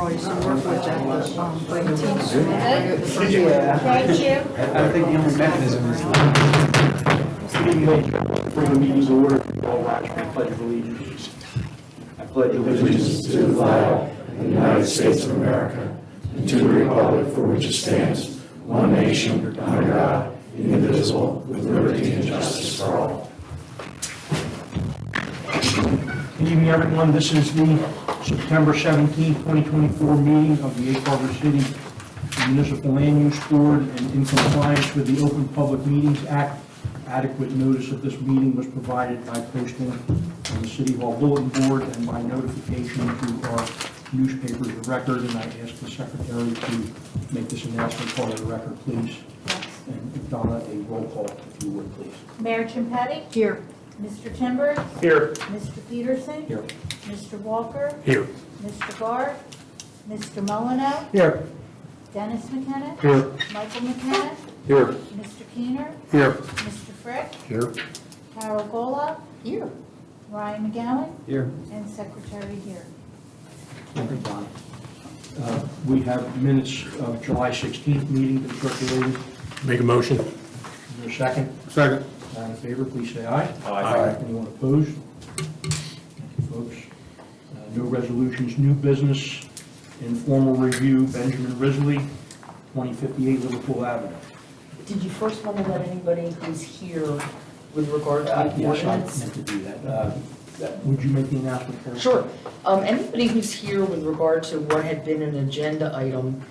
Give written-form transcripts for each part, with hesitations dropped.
Troy some work with that, by the teams. Thank you. I think the only mechanism is Bring the meeting to order. All rise for the pledge of allegiance. I pledge allegiance to the flag of the United States of America and to the republic for which it stands, one nation, under God, indivisible, with liberty and justice for all. Good evening, everyone. This is the September 17, 2024 meeting of the Egg Harbor City Municipal Land Use Board, and in compliance with the Open Public Meetings Act, adequate notice of this meeting was provided by posting on the City Hall bulletin board and by notification to our newspapers of record, and I ask the Secretary to make this announcement part of the record, please. And Donna, a roll call, if you would, please. Mayor Chimpetti? Here. Mr. Timbers? Here. Mr. Peterson? Here. Mr. Walker? Here. Mr. Gard? Mr. Molyneux? Here. Dennis McKenna? Here. Michael McKenna? Here. Mr. Keener? Here. Mr. Frick? Here. Carol Gola? Here. Ryan McGowan? here. And Secretary here. Thank you, Donna. We have minutes of July 16th meeting that circulated. Make a motion. Is there a second? Second. All in favor, please say aye. Aye. Anyone opposed? Thank you, folks. No resolutions, new business, informal review, Benjamin Risley, 2058 Liverpool Avenue. Did you first want to let anybody who's here with regard to the Yes, I ordinance? meant to do that. Would you make the announcement, Carol? Sure. Anybody who's here with regard to what had been an agenda item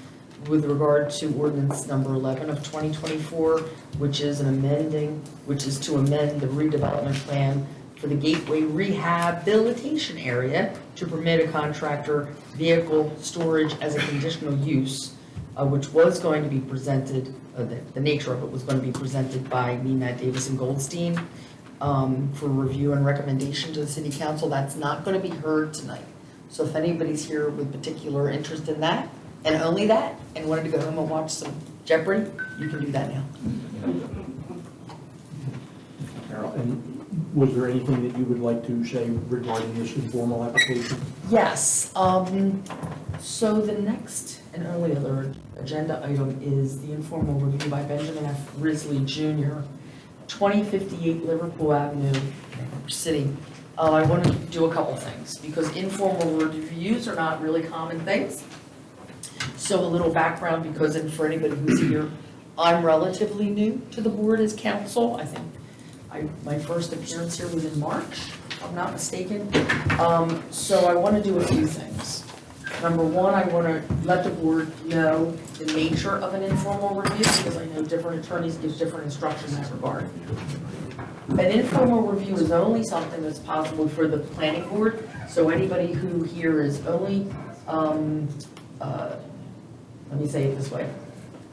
with regard to ordinance number 11 of 2024, which is to amend the redevelopment plan for the Gateway Rehabilitation Area to permit a contractor vehicle storage as a conditional use, which was going to be presented, the nature of it was going to be presented by me, Matt Davis, and Goldstein for review and recommendation to the City Council. That's not going to be heard tonight. So if anybody's here with particular interest in that, and only that, and wanted to go home and watch some Jeopardy, you can do that now. Carol, and was there anything that you would like to say regarding this informal application? Yes, so the next and only other agenda item is the informal review by Benjamin F. Risley Jr., 2058 Liverpool Avenue, City. I want to do a couple things because informal reviews are not really common things. So a little background, because and for anybody who's here, I'm relatively new to the board as counsel. I think my first appearance here was in March, if I'm not mistaken. So I want to do a few things. Number one, I want to let the board know the nature of an informal review, because I know different attorneys give different instructions in that regard. An informal review is only something that's possible for the planning board. So anybody who here is only, let me say it this way.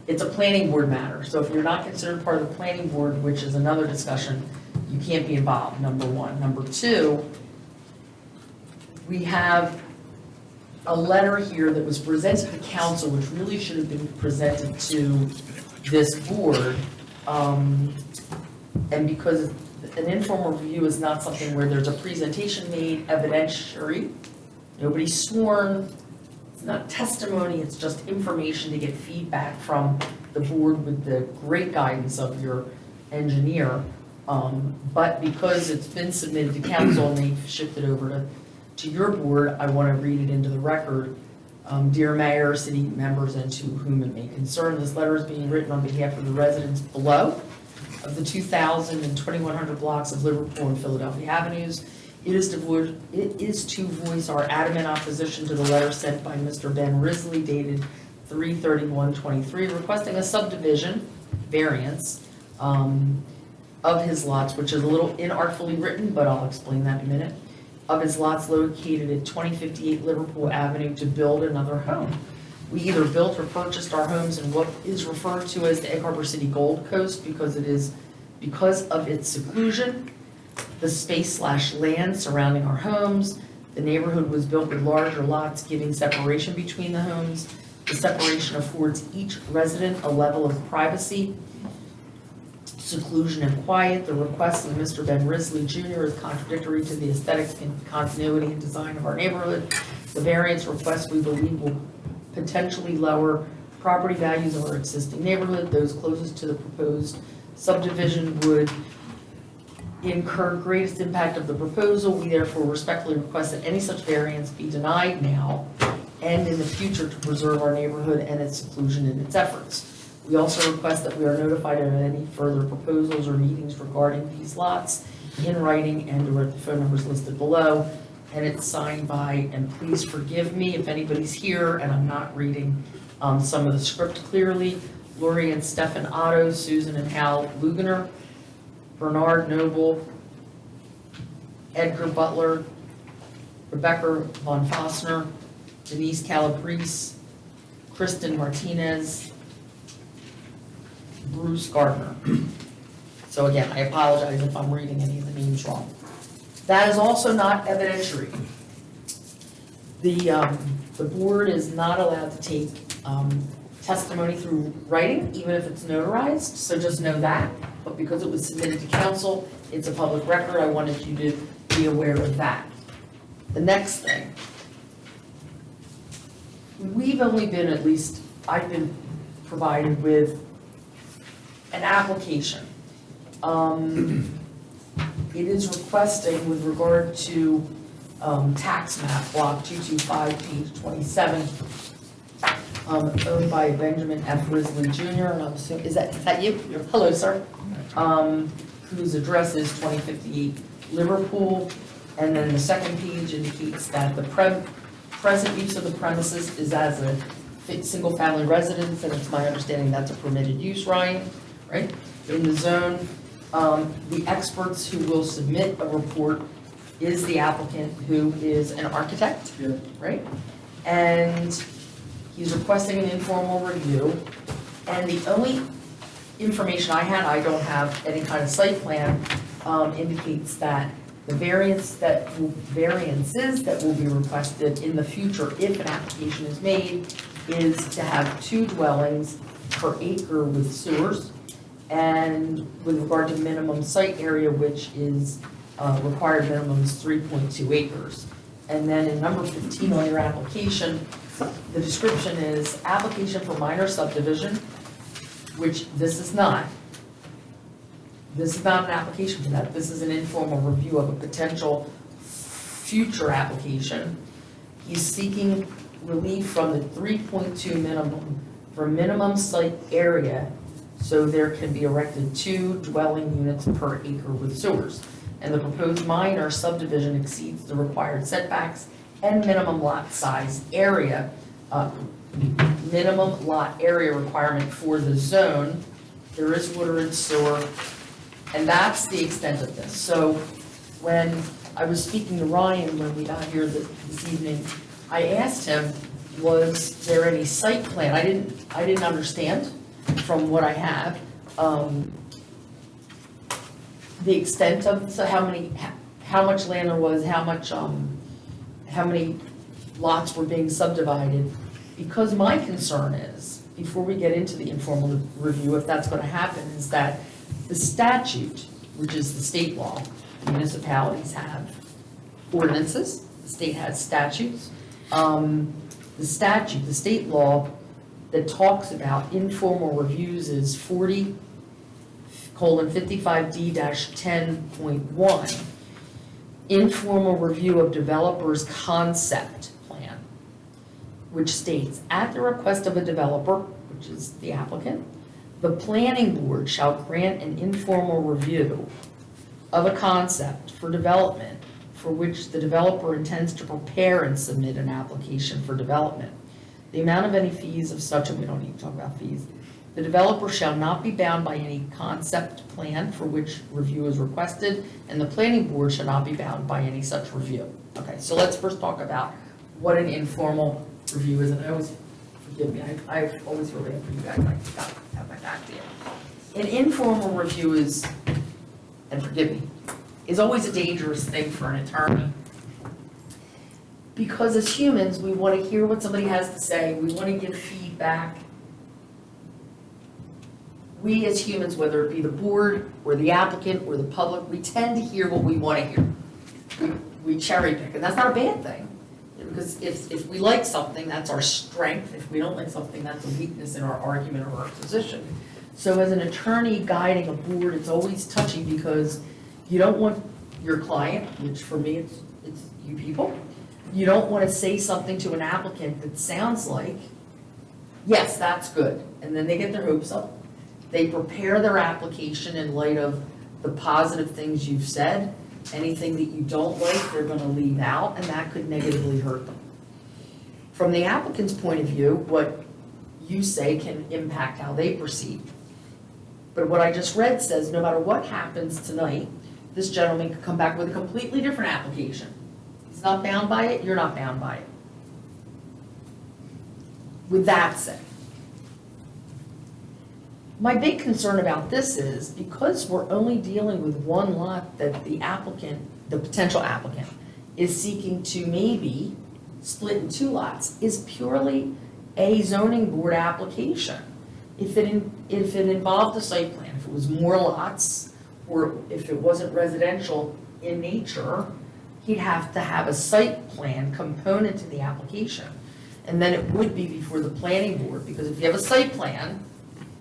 It's a planning board matter. So if you're not considered part of the planning board, which is another discussion, you can't be involved, number one. Number two, we have a letter here that was presented to council, which really should have been presented to this board. And because an informal review is not something where there's a presentation made, evidentiary, nobody's sworn, it's not testimony, it's just information to get feedback from the board with the great guidance of your engineer. But because it's been submitted to council and they've shifted over to your board, I want to read it into the record. Dear Mayor, city members, and to whom it may concern, this letter is being written on behalf of the residents below of the 2,000 and 2,100 blocks of Liverpool and Philadelphia Avenues. It is to voice our adamant opposition to the letter sent by Mr. Ben Risley dated 3/31/23 requesting a subdivision variance of his lots, which is a little inartfully written, but I'll explain that in a minute, of his lots located at 2058 Liverpool Avenue to build another home. We either built or purchased our homes in what is referred to as the Egg Harbor City Gold Coast because of its seclusion, the space/land surrounding our homes. The neighborhood was built with larger lots giving separation between the homes. The separation affords each resident a level of privacy, seclusion, and quiet. The request of Mr. Ben Risley Jr. is contradictory to the aesthetic and continuity and design of our neighborhood. The variance request, we believe, will potentially lower property values of our existing neighborhood. Those closest to the proposed subdivision would incur greatest impact of the proposal. We therefore respectfully request that any such variance be denied now and in the future to preserve our neighborhood and its seclusion in its efforts. We also request that we are notified of any further proposals or meetings regarding these lots in writing and/or at the phone numbers listed below. And it's signed by, and please forgive me if anybody's here and I'm not reading some of the script clearly, Lori and Stefan Otto, Susan and Hal Lugener, Bernard Noble, Edgar Butler, Rebecca Von Fossner, Denise Calabrese, Kristen Martinez, Bruce Gardner. So again, I apologize if I'm reading any of the names wrong. That is also not evidentiary. The board is not allowed to take testimony through writing, even if it's notarized, so just know that. But because it was submitted to council, it's a public record, I wanted you to be aware of that. The next thing. We've only been, at least I've been provided with an application. It is requesting with regard to tax map block 225, page 27, owned by Benjamin F. Risley Jr., and I'm assuming, is that you? Hello, sir. Whose address is 2058 Liverpool, and then the second page indicates that the present use of the premises is as a single-family residence, and it's my understanding that's a permitted use, Ryan, right? In the zone, the experts who will submit a report is the applicant, who is an architect, right? And he's requesting an informal review, and the only information I had, I don't have any kind of site plan, indicates that the variances that will be requested in the future, if an application is made, is to have 2 dwellings per acre with sewers, and with regard to minimum site area, which is required minimum is 3.2 acres. And then in number 15 on your application, the description is application for minor subdivision, which this is not. This is not an application for that. This is an informal review of a potential future application. He's seeking relief from the 3.2 minimum for minimum site area, so there can be erected 2 dwelling units per acre with sewers. And the proposed minor subdivision exceeds the required setbacks and minimum lot size area, minimum lot area requirement for the zone. There is water and sewer, and that's the extent of this. So when I was speaking to Ryan when we got here this evening, I asked him, was there any site plan? I didn't understand from what I have, the extent of, so how much land there was, how many lots were being subdivided, because my concern is, before we get into the informal review, if that's gonna happen, is that the statute, which is the state law, municipalities have ordinances, the state has statutes. The statute, the state law that talks about informal reviews is 40:55D-10.1, informal review of developer's concept plan, which states, at the request of a developer, which is the applicant, the planning board shall grant an informal review of a concept for development for which the developer intends to prepare and submit an application for development. The amount of any fees of such, and we don't need to talk about fees, the developer shall not be bound by any concept plan for which review is requested, and the planning board shall not be bound by any such review. Okay, so let's first talk about what an informal review is, and I always, forgive me, I always feel bad for you guys, like, gotta have my back to you. An informal review is, and forgive me, is always a dangerous thing for an attorney. Because as humans, we want to hear what somebody has to say, we want to give feedback. We as humans, whether it be the board or the applicant or the public, we tend to hear what we want to hear. We cherry pick, and that's not a bad thing. because if we like something, that's our strength. If we don't like something, that's a weakness in our argument or our position. So as an attorney guiding a board, it's always touchy because you don't want your client, which for me, it's you people, you don't want to say something to an applicant that sounds like, yes, that's good. And then they get their hopes up. They prepare their application in light of the positive things you've said. Anything that you don't like, they're going to leave out, and that could negatively hurt them. From the applicant's point of view, what you say can impact how they proceed. But what I just read says, no matter what happens tonight, this gentleman could come back with a completely different application. He's not bound by it, you're not bound by it. With that said, my big concern about this is because we're only dealing with one lot that the applicant, the potential applicant, is seeking to maybe split in 2 lots, is purely a zoning board application. If it involved a site plan, if it was more lots, or if it wasn't residential in nature, he'd have to have a site plan component to the application. And then it would be before the planning board, because if you have a site plan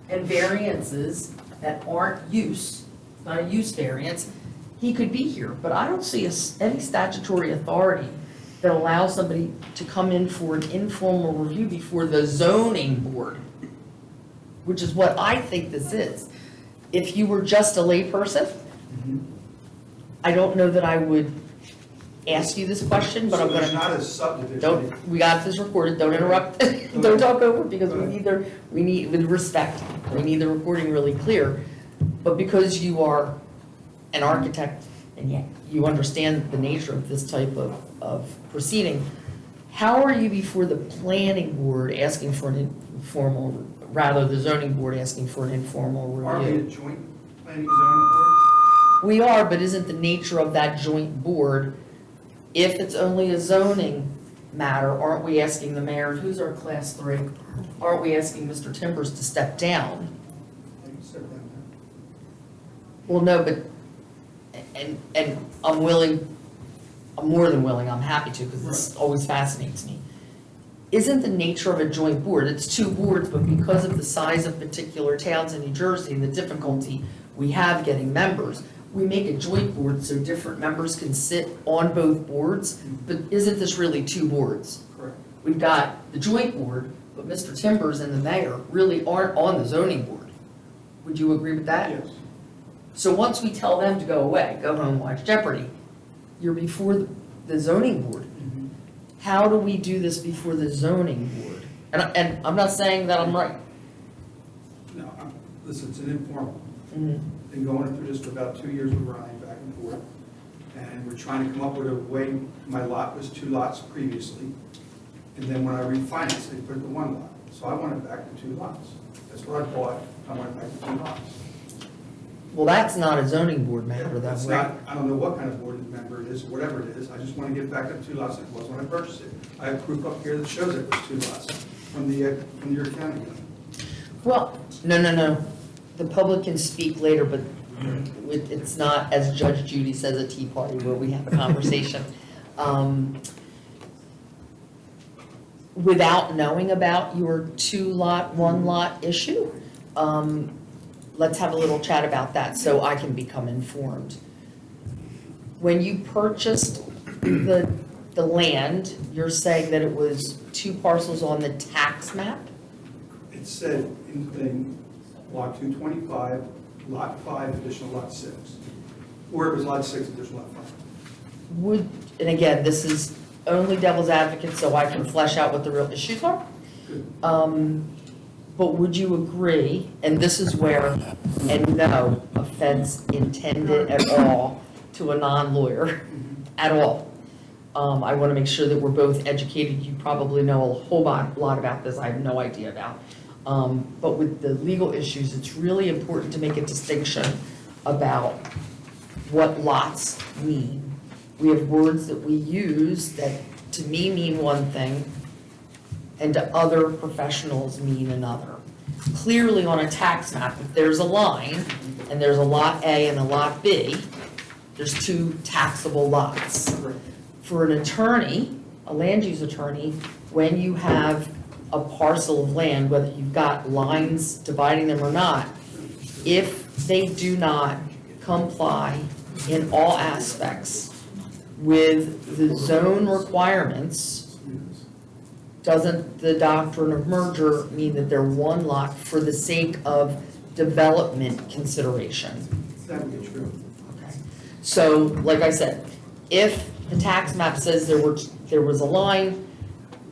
and variances that aren't use, not a use variance, he could be here. But I don't see any statutory authority that allows somebody to come in for an informal review before the zoning board, which is what I think this is. If you were just a layperson, I don't know that I would ask you this question, but I'm gonna. So there's not a subdivision. Don't, we got this recorded, don't interrupt, don't talk over, because we need, with respect, we need the recording really clear. But because you are an architect and yet you understand the nature of this type of proceeding, how are you before the planning board asking for an informal, rather the zoning board asking for an informal review? Are we a joint planning zoning board? We are, but isn't the nature of that joint board, if it's only a zoning matter, aren't we asking the mayor, who's our class 3? Aren't we asking Mr. Timbers to step down? I can step down there. Well, no, but, and I'm willing, I'm more than willing, I'm happy to, because this always fascinates me. Isn't the nature of a joint board, it's 2 boards, but because of the size of particular towns in New Jersey and the difficulty we have getting members, we make a joint board so different members can sit on both boards, but isn't this really 2 boards? Correct. We've got the joint board, but Mr. Timbers and the mayor really aren't on the zoning board. Would you agree with that? Yes. So once we tell them to go away, go home, watch Jeopardy, you're before the zoning board. How do we do this before the zoning board? And I'm not saying that I'm right. No, listen, it's an informal. Mhm. Been going through this for about 2 years with Ryan, back and forth. And we're trying to come up with a way, my lot was 2 lots previously. And then when I refinanced, they put it to 1 lot. So I want it back to 2 lots. That's what I bought, I want it back to 2 lots. Well, that's not a zoning board member, That's though, right? not, I don't know what kind of board member it is, whatever it is, I just want to get back to 2 lots like it was when I purchased it. I have proof up here that shows it was 2 lots from your county. Well, no. The public can speak later, but it's not, as Judge Judy says, a tea party where we have a conversation. Without knowing about your 2-lot, 1-lot issue, let's have a little chat about that so I can become informed. When you purchased the land, you're saying that it was 2 parcels on the tax map? It said in lot 225, lot 5, additional lot 6. Or it was lot 6, additional lot 5. And again, this is only devil's advocate so I can flesh out what the real issues are. Good. But would you agree, and this is where, and no offense intended at all to a non-lawyer, at all. I want to make sure that we're both educated. You probably know a whole lot about this I have no idea about. But with the legal issues, it's really important to make a distinction about what lots mean. We have words that we use that to me mean one thing and to other professionals mean another. Clearly on a tax map, if there's a line and there's a lot A and a lot B, there's 2 taxable lots. For an attorney, a land use attorney, when you have a parcel of land, whether you've got lines dividing them or not, if they do not comply in all aspects with the zone requirements, doesn't the doctrine of merger mean that they're one lot for the sake of development consideration? That would be true. Okay. So, like I said, if the tax map says there was a line,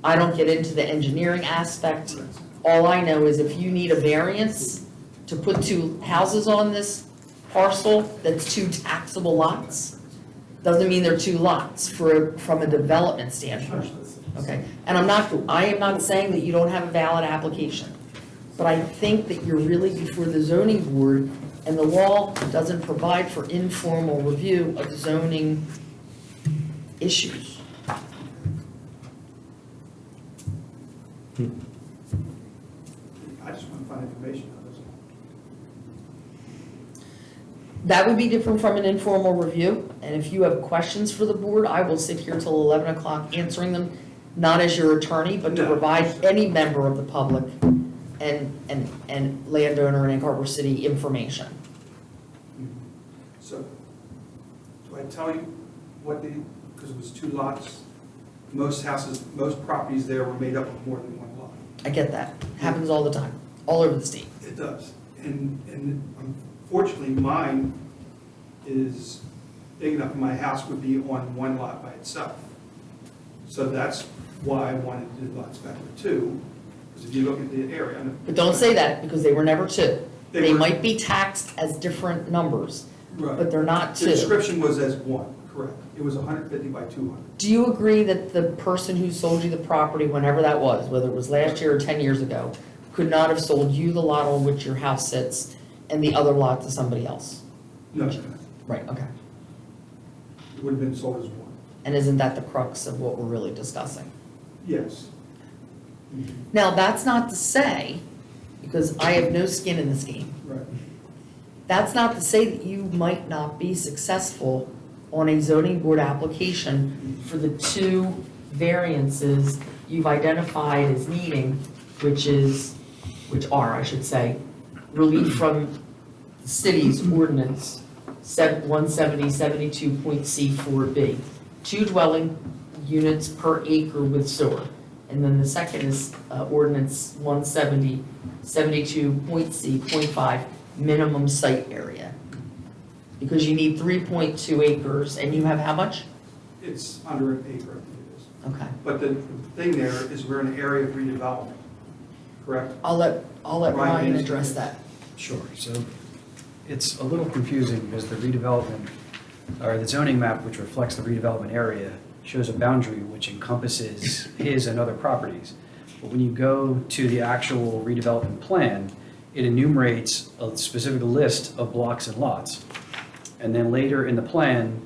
I don't get into the engineering aspect. All I know is if you need a variance to put two houses on this parcel, that's two taxable lots, doesn't mean they're two lots from a development standpoint. Okay, and I am not saying that you don't have a valid application, but I think that you're really before the zoning board, and the law doesn't provide for informal review of zoning issues. I just want to find information on this. That would be different from an informal review, and if you have questions for the board, I will sit here till 11 o'clock answering them, not as your attorney, but to No. provide any member of the public and landowner in Egg Harbor City information. So, do I tell you what because it was two lots, most houses, most properties there were made up of more than one lot. I get that, happens all the time, all over the state. It does. And unfortunately, mine is big enough, my house would be on one lot by itself. So that's why I wanted to do lots back to two, because if you look at the area. But don't say that, because they were never two. They They were- might be taxed as different numbers, Right. but they're not The two. description was as one, correct. It was 150 by 200. Do you agree that the person who sold you the property, whenever that was, whether it was last year or 10 years ago, could not have sold you the lot on which your house sits and the other lot to somebody else? No, it Right, okay. would have been sold as one. And isn't that the crux of what we're really discussing? Yes. Now, that's not to say, because I have no skin in this game, Right. that's not to say that you might not be successful on a zoning board application for the two variances you've identified as needing, which are, I should say, relief from the city's ordinance 170.72.C4B, 2 dwelling units per acre with sewer. And then the second is ordinance 170.72.C.5, minimum site area. Because you need 3.2 acres, and you have how much? It's under an acre, I think it is. Okay. But the thing there is we're in an area of redevelopment, correct? I'll let Ryan address that. Sure, so it's a little confusing because the redevelopment, or the zoning map which reflects the redevelopment area shows a boundary which encompasses his and other properties. But when you go to the actual redevelopment plan, it enumerates a specific list of blocks and lots. And then later in the plan,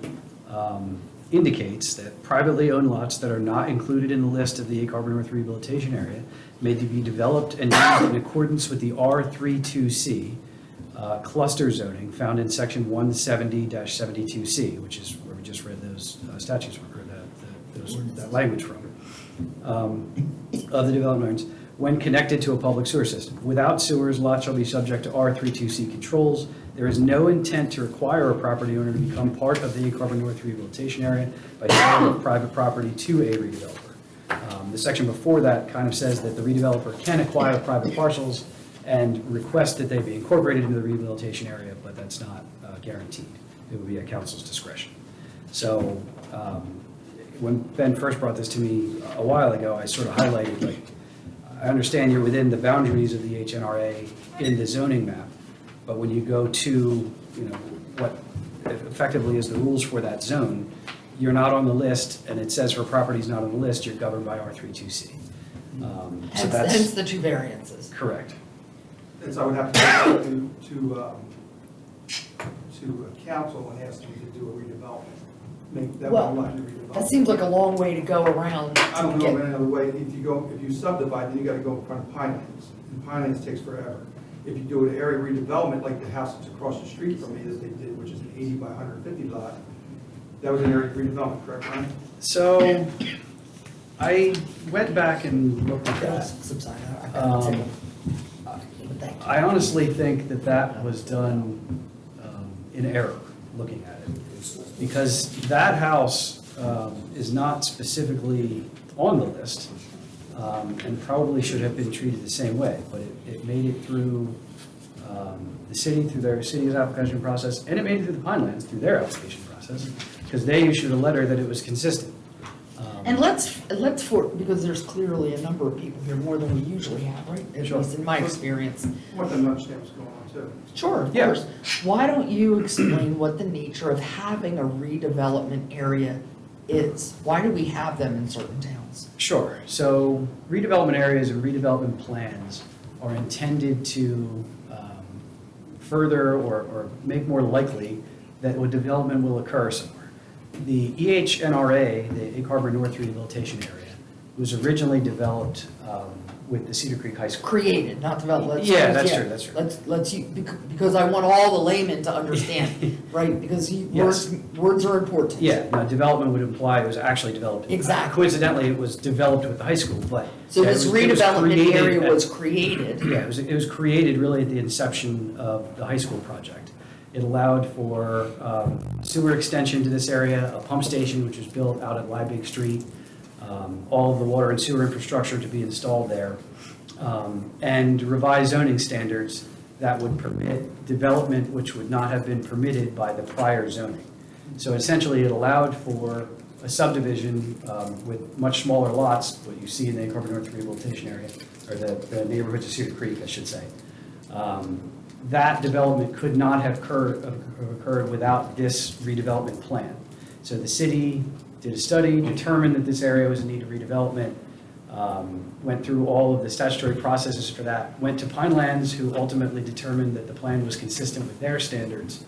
indicates that privately owned lots that are not included in the list of the Egg Harbor North Rehabilitation Area may be developed and used in accordance with the R32C cluster zoning found in section 170-72C, which is where we just read those statutes from, or that language from, of the development areas, when connected to a public sewer system. Without sewers, lots shall be subject to R32C controls. There is no intent to require a property owner to become part of the Egg Harbor North Rehabilitation Area by sale of private property to a redeveloper. The section before that kind of says that the redeveloper can acquire private parcels and request that they be incorporated into the rehabilitation area, but that's not guaranteed. It would be at council's discretion. So when Ben first brought this to me a while ago, I sort of highlighted, like, I understand you're within the boundaries of the HNRA in the zoning map, but when you go to, what effectively is the rules for that zone, you're not on the list, and it says for properties not on the list, you're governed by R32C. So that's Hence the two variances. correct. And so I would have to go to council and ask them to do a redevelopment. Make that Well, one lot a redevelopment. That seems like a long way to go around I don't to know of get, any other way. If you subdivide, then you gotta go in front of Pinelands, and Pinelands takes forever. If you do an area redevelopment, like the house that's across the street from me that they did, which is an 80 by 150 lot, that was an area redevelopment, correct, Ryan? So I went back and looked at That'll that. subside. I got it too. But thank you. I honestly think that that was done in error, looking at it. Because that house is not specifically on the list and probably should have been treated the same way. But it made it through the city, through their city's application process, and it made it through the Pinelands through their application process, because they issued a letter that it was consistent. And let's because there's clearly a number of people here, more than we usually have, right? At Sure. least in my experience. I want them to understand what's going on too. Sure, of Yeah. course. Why don't you explain what the nature of having a redevelopment area is? Why do we have them in certain towns? Sure. So redevelopment areas and redevelopment plans are intended to further or make more likely that a development will occur somewhere. The EHNRA, the Egg Harbor North Rehabilitation Area, was originally developed with the Cedar Creek High School. Created, not developed. Yeah, that's true, that's true. Let's, because I want all the laymen to understand, right? Because Yes. words are important. Yeah, no, development would imply it was actually developed. Exactly. Coincidentally, it was developed with the high school, but. So yeah, this it was redevelopment created area at- was created. Yeah, it was created really at the inception of the high school project. It allowed for sewer extension to this area, a pump station which was built out at Liebig Street, all of the water and sewer infrastructure to be installed there, and revised zoning standards that would permit development which would not have been permitted by the prior zoning. So essentially, it allowed for a subdivision with much smaller lots, what you see in the Egg Harbor North Rehabilitation Area, or the neighborhoods of Cedar Creek, I should say. That development could not have occurred without this redevelopment plan. So the city did a study, determined that this area was in need of redevelopment, went through all of the statutory processes for that, went to Pinelands, who ultimately determined that the plan was consistent with their standards,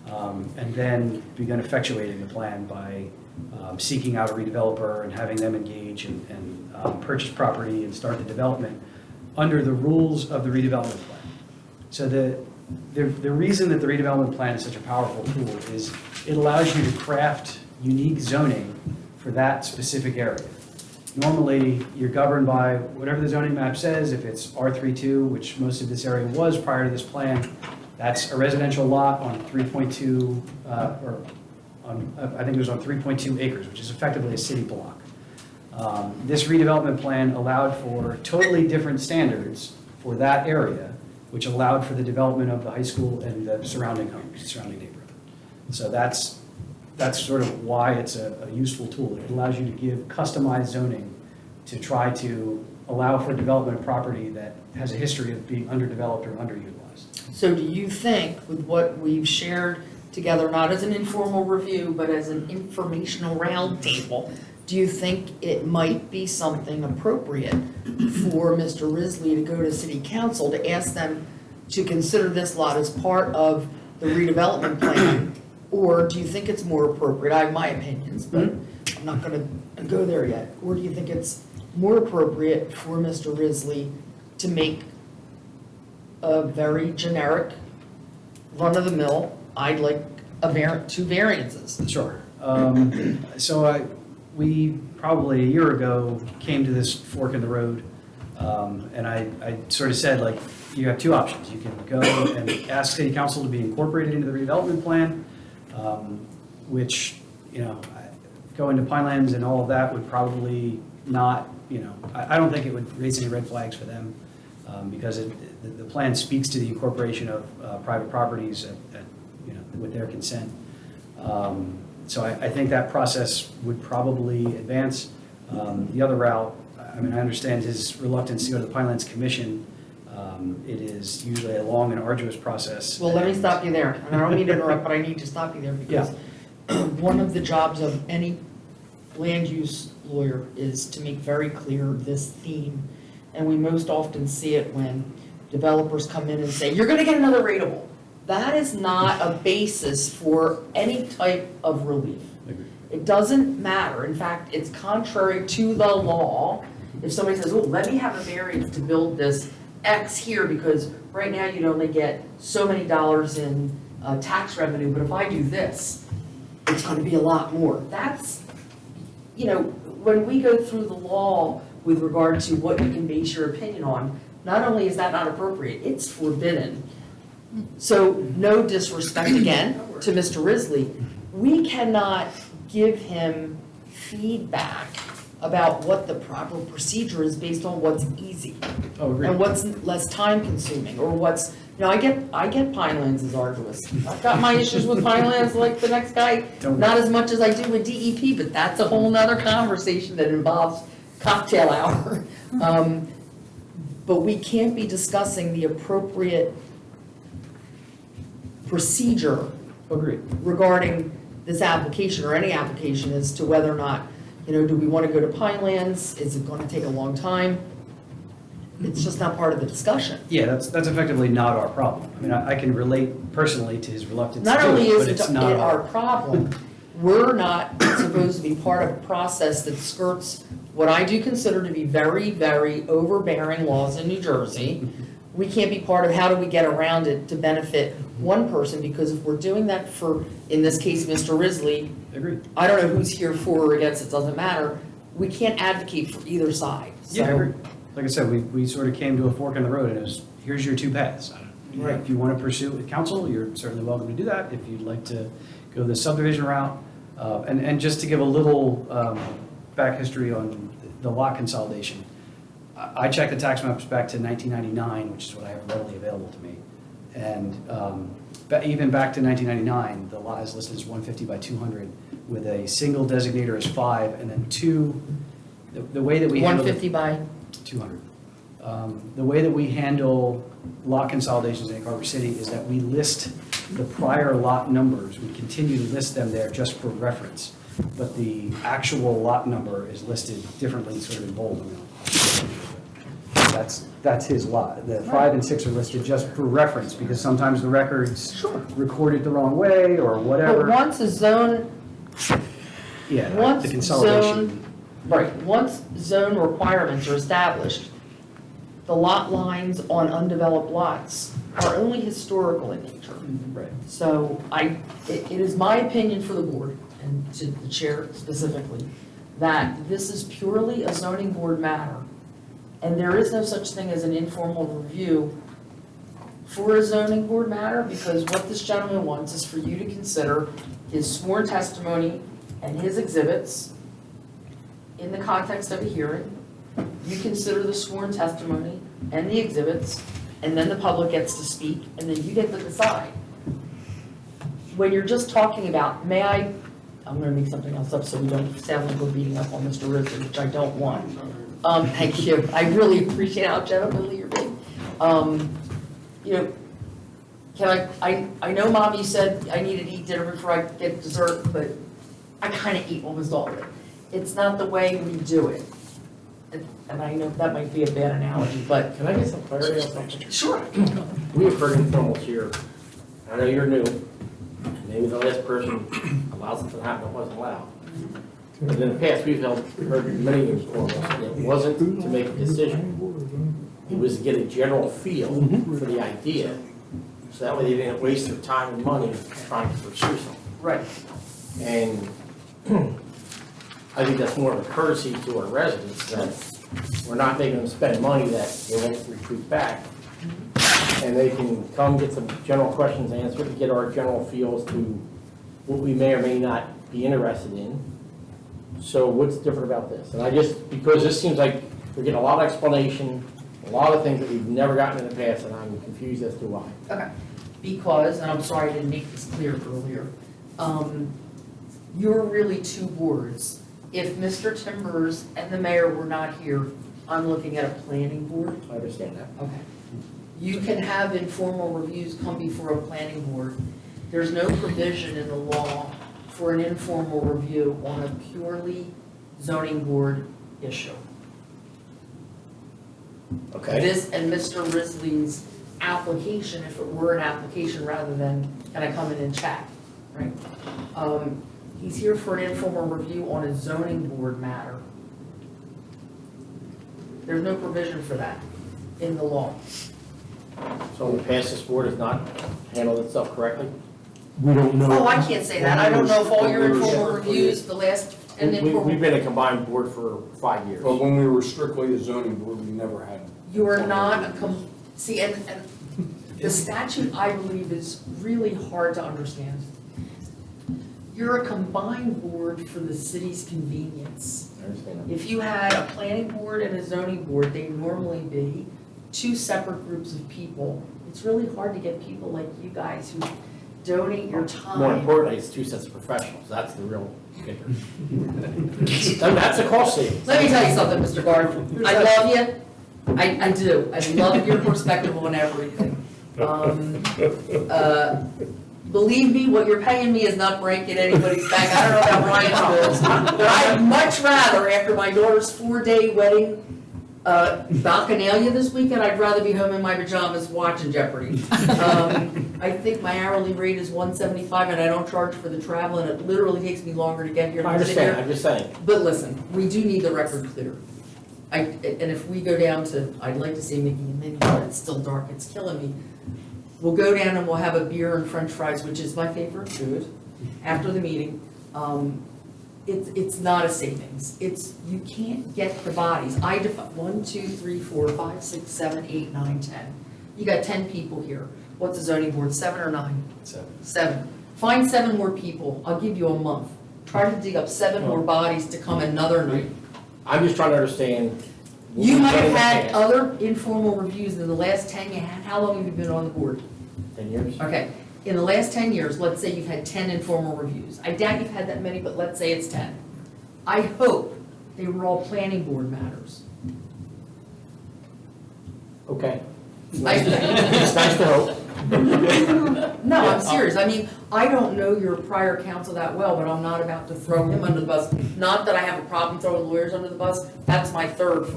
and then began effectuating the plan by seeking out a redeveloper and having them engage and purchase property and start the development under the rules of the redevelopment plan. So the reason that the redevelopment plan is such a powerful tool is it allows you to craft unique zoning for that specific area. Normally, you're governed by whatever the zoning map says. If it's R32, which most of this area was prior to this plan, that's a residential lot on 3.2, I think it was on 3.2 acres, which is effectively a city block. This redevelopment plan allowed for totally different standards for that area, which allowed for the development of the high school and the surrounding homes, surrounding neighborhood. So that's sort of why it's a useful tool. It allows you to give customized zoning to try to allow for development of property that has a history of being underdeveloped or underutilized. So do you think with what we've shared together, not as an informal review, but as an informational roundtable, do you think it might be something appropriate for Mr. Risley to go to city council to ask them to consider this lot as part of the redevelopment plan? Or do you think it's more appropriate, I have my opinions, but I'm not gonna go there yet. Or do you think it's more appropriate for Mr. Risley to make a very generic, run-of-the-mill, I'd like two variances? Sure. So we probably a year ago came to this fork in the road, and I sort of said, like, you have two options. You can go and ask city council to be incorporated into the redevelopment plan, which, going to Pinelands and all of that would probably not, I don't think it would raise any red flags for them, because the plan speaks to the incorporation of private properties with their consent. So I think that process would probably advance. The other route, I understand his reluctance to go to the Pinelands Commission. It is usually a long and arduous process. Well, let me stop you there, and I don't mean to interrupt, but I need to stop you there because one of the jobs of any land use lawyer is to make very clear this theme. And we most often see it when developers come in and say, you're gonna get another rateable. That is not a basis for any type of relief. It doesn't matter. In fact, it's contrary to the law. If somebody says, oh, let me have a variance to build this X here because right now you'd only get so many dollars in tax revenue, but if I do this, it's gonna be a lot more. That's, when we go through the law with regard to what you can base your opinion on, not only is that not appropriate, it's forbidden. So no disrespect again to Mr. Risley, we cannot give him feedback about what the proper procedure is based on what's easy Oh, agreed. and what's less time consuming or what's, you know, I get Pinelands is arduous. I've got my issues with Pinelands like the next guy, Don't not as much as I do with DEP, but that's a whole nother conversation that involves cocktail hour. But we can't be discussing the appropriate procedure Agreed. regarding this application or any application as to whether or not, you know, do we want to go to Pinelands? Is it going to take a long time? It's just not part of the discussion. Yeah, that's effectively not our problem. I mean, I can relate personally to his reluctance to Not do only it, but is it's it not our problem, we're not supposed to be part of a process that skirts what I do consider to be very, very overbearing laws in New Jersey. We can't be part of how do we get around it to benefit one person, because if we're doing that for, in this case, Mr. Risley, Agreed. I don't know who's here for or against, it doesn't matter. We can't advocate for either side, Yeah, so. agreed. Like I said, we sort of came to a fork in the road, and it was, here's your two paths. Right. If you want to pursue it with council, you're certainly welcome to do that. If you'd like to go the subdivision route, and just to give a little back history on the lot consolidation, I checked the tax maps back to 1999, which is what I have readily available to me. And even back to 1999, the lot is listed as 150 by 200 with a single designator as 5, and then two, the way that we handle 150 by, 200. The way that we handle lot consolidations in Egg Harbor City is that we list the prior lot numbers. We continue to list them there just for reference, but the actual lot number is listed differently, sort of in bold. That's his lot. The 5 and 6 are listed just for reference, because sometimes the records Sure. record it the wrong way or but whatever. once a zone, Yeah, once the consolidation. zone, right, once zone requirements are established, the lot lines on undeveloped lots are only historical in nature. Right. So it is my opinion for the board, and to the chair specifically, that this is purely a zoning board matter. And there is no such thing as an informal review for a zoning board matter, because what this gentleman wants is for you to consider his sworn testimony and his exhibits in the context of a hearing. You consider the sworn testimony and the exhibits, and then the public gets to speak, and then you get to decide. When you're just talking about, I'm gonna make something else up so we don't sound like we're beating up on Mr. Risley, which I don't want. Thank you, I really appreciate how gentlemanly you're being. You know, I know Mommy said I needed to eat dinner before I get dessert, but I kinda eat almost all of it. It's not the way we do it. And I know that might be a bad analogy, but Can I get some clarity on something? sure. We have heard informals here. I know you're new. Maybe the last person allowed something to happen that wasn't allowed. But in the past, we've heard many informals, and it wasn't to make a decision. It was to get a general feel for the idea, so that way they didn't waste their time and money trying to pursue something. Right. And I think that's more of a courtesy to our residents, that we're not making them spend money that they won't recoup back. And they can come get some general questions answered, to get our general feels to what we may or may not be interested in. So what's different about this? And because this seems like we're getting a lot of explanation, a lot of things that we've never gotten in the past, and I'm confused as to why. Okay, because, and I'm sorry I didn't make this clear earlier, you're really two boards. If Mr. Timbers and the mayor were not here, I'm looking at a planning board. I understand that. Okay. You can have informal reviews come before a planning board. There's no provision in the law for an informal review on a purely zoning board issue. Okay. This and Mr. Risley's application, if it were an application rather than, can I come in and chat, right? He's here for an informal review on a zoning board matter. There's no provision for that in the law. So in the past, this board has not handled itself correctly? We don't know. Oh, I can't say that. I don't know if all your informal reviews the last And then We've been a combined board for 5 years. But when we were strictly a zoning board, we never had. You are not see, and the statute, I believe, is really hard to understand. You're a combined board for the city's convenience. I understand that. If you had a planning board and a zoning board, they normally be two separate groups of people. It's really hard to get people like you guys who donate your time. More importantly, it's two sets of professionals, that's the real kicker. That's a cost savings. Let me tell you something, Mr. Garth. I love you. I do. I love your perspective on everything. Believe me, what you're paying me is not breaking anybody's back. I don't know about Ryan's bills, but I'd much rather, after my daughter's 4-day wedding bacchanalia this weekend, I'd rather be home in my pajamas watching Jeopardy. I think my hourly rate is $175, and I don't charge for the travel, and it literally takes me longer to get here I than to sit understand, here. I'm just saying. But listen, we do need the record clear. And if we go down to, I'd like to say Mickey and Minnie, but it's still dark, it's killing me. We'll go down and we'll have a beer and french fries, which is my favorite food, after the meeting. It's not a savings. It's, you can't get the bodies. I define 1, 2, 3, 4, 5, 6, 7, 8, 9, 10. You got 10 people here. What's the zoning board, 7 or 9? 7. Find 7 more people. I'll give you a month. Try to dig up 7 more bodies to come another night. I'm just trying to understand. You might have had other informal reviews in the last 10 you had. How long have you been on the board? 10 years? Okay, in the last 10 years, let's say you've had 10 informal reviews. I doubt you've had that many, but let's say it's 10. I hope they were all planning board matters. Okay. It's I- nice to hope. No, I'm serious. I mean, I don't know your prior counsel that well, but I'm not about to throw him under the bus. Not that I have a problem throwing lawyers under the bus. That's my third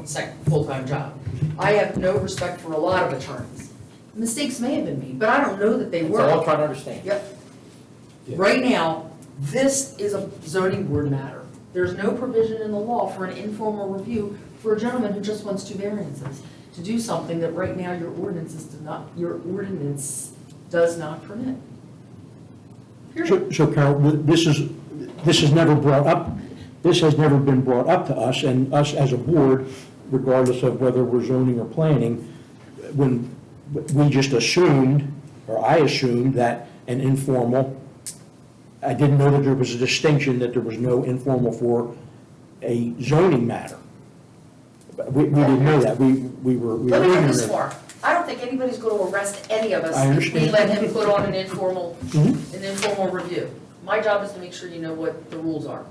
full-time job. I have no respect for a lot of attorneys. Mistakes may have been made, but I don't know that they That's were. all I'm trying to understand. Yep. Right now, this is a zoning board matter. There's no provision in the law for an informal review for a gentleman who just wants 2 variances to do something that right now your ordinance does not permit. Period. So Carol, this is never brought up, this has never been brought up to us, and us as a board, regardless of whether we're zoning or planning, when we just assumed, or I assumed, that an informal, I didn't know that there was a distinction, that there was no informal for a zoning matter. We didn't know that, we were Let me go ignorant. this far. I don't think anybody's going to arrest any of us I if we understand. let him put on an informal Mhm. review. My job is to make sure you know what the rules are.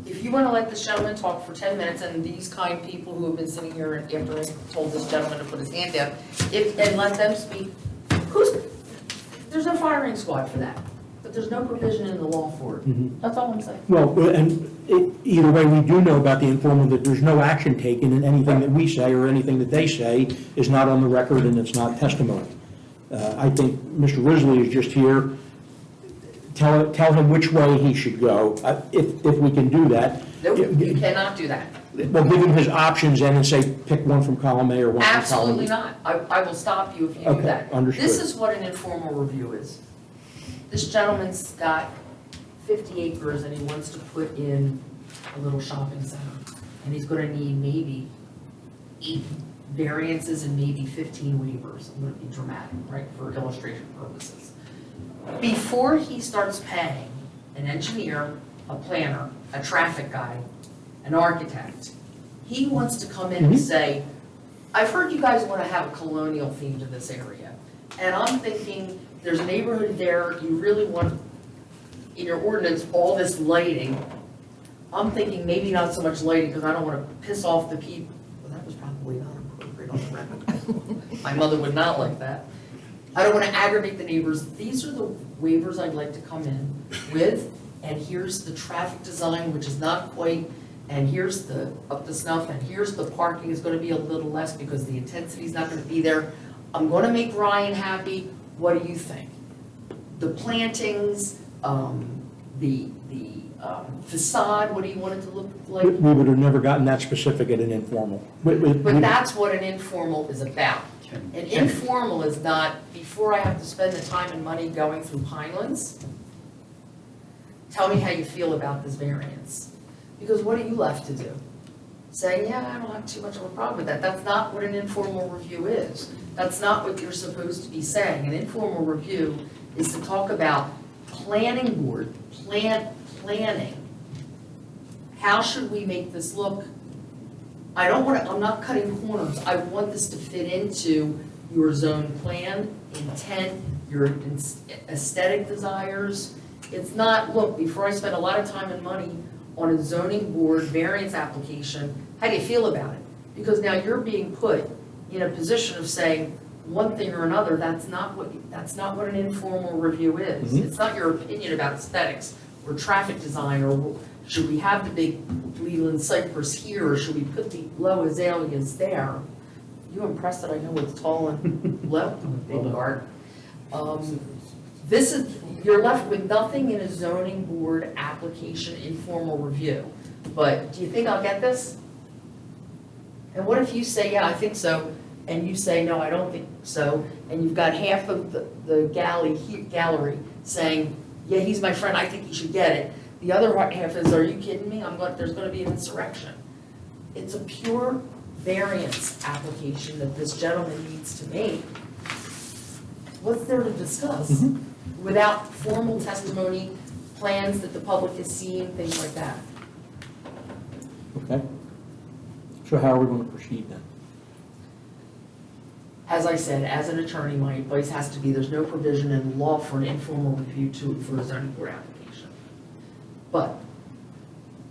If you want to let this gentleman talk for 10 minutes, and these kind people who have been sitting here after I told this gentleman to put his hand down, and let them speak, there's no firing squad for that, but there's no provision in the law for it. Mhm. That's all I'm saying. Well, and either way, we do know about the informal, that there's no action taken, and anything that we say or anything that they say is not on the record and it's not testimony. I think Mr. Risley is just here, tell him which way he should go, if we can do that. Nope, you cannot do that. Well, give him his options and then say, pick one from column A or one from column Absolutely B. not. I will stop you if you do Okay, that. understood. This is what an informal review is. This gentleman's got 50 acres and he wants to put in a little shopping center. And he's gonna need maybe 8 variances and maybe 15 waivers. I'm gonna be dramatic, right, for illustration purposes. Before he starts paying an engineer, a planner, a traffic guy, an architect, he wants to come in and say, I've heard you guys want to have a colonial theme to this area. And I'm thinking, there's a neighborhood there, you really want, in your ordinance, all this lighting. I'm thinking maybe not so much lighting, because I don't want to piss off the people. Well, that was probably not appropriate on the record. My mother would not like that. I don't want to aggravate the neighbors. These are the waivers I'd like to come in with, and here's the traffic design, which is not quite, and here's the up to snuff, and here's the parking is going to be a little less because the intensity is not going to be there. I'm going to make Ryan happy. What do you think? The plantings, the facade, what do you want it to look like? We would have never gotten that specific at an informal. But that's what an informal is about. An informal is not, before I have to spend the time and money going through Pinelands, tell me how you feel about this variance. Because what are you left to do? Saying, yeah, I don't have too much of a problem with that. That's not what an informal review is. That's not what you're supposed to be saying. An informal review is to talk about planning board, planning. How should we make this look? I'm not cutting corners. I want this to fit into your zone plan, intent, your aesthetic desires. It's not, look, before I spend a lot of time and money on a zoning board variance application, how do you feel about it? Because now you're being put in a position of saying one thing or another. That's not what an informal review is. It's not your opinion about aesthetics or traffic design, or should we have the big Leland cypress here, or should we put the low azaleas there? You impressed that I know what's tall and low, big garden. You're left with nothing in a zoning board application informal review. But do you think I'll get this? And what if you say, yeah, I think so, and you say, no, I don't think so, and you've got half of the gallery saying, yeah, he's my friend, I think he should get it. The other half is, are you kidding me? There's gonna be an insurrection. It's a pure variance application that this gentleman needs to make. What's there to discuss? Without formal testimony, plans that the public has seen, things like that. Okay. So how are we going to proceed then? As I said, as an attorney, my advice has to be, there's no provision in law for an informal review for a zoning board application. But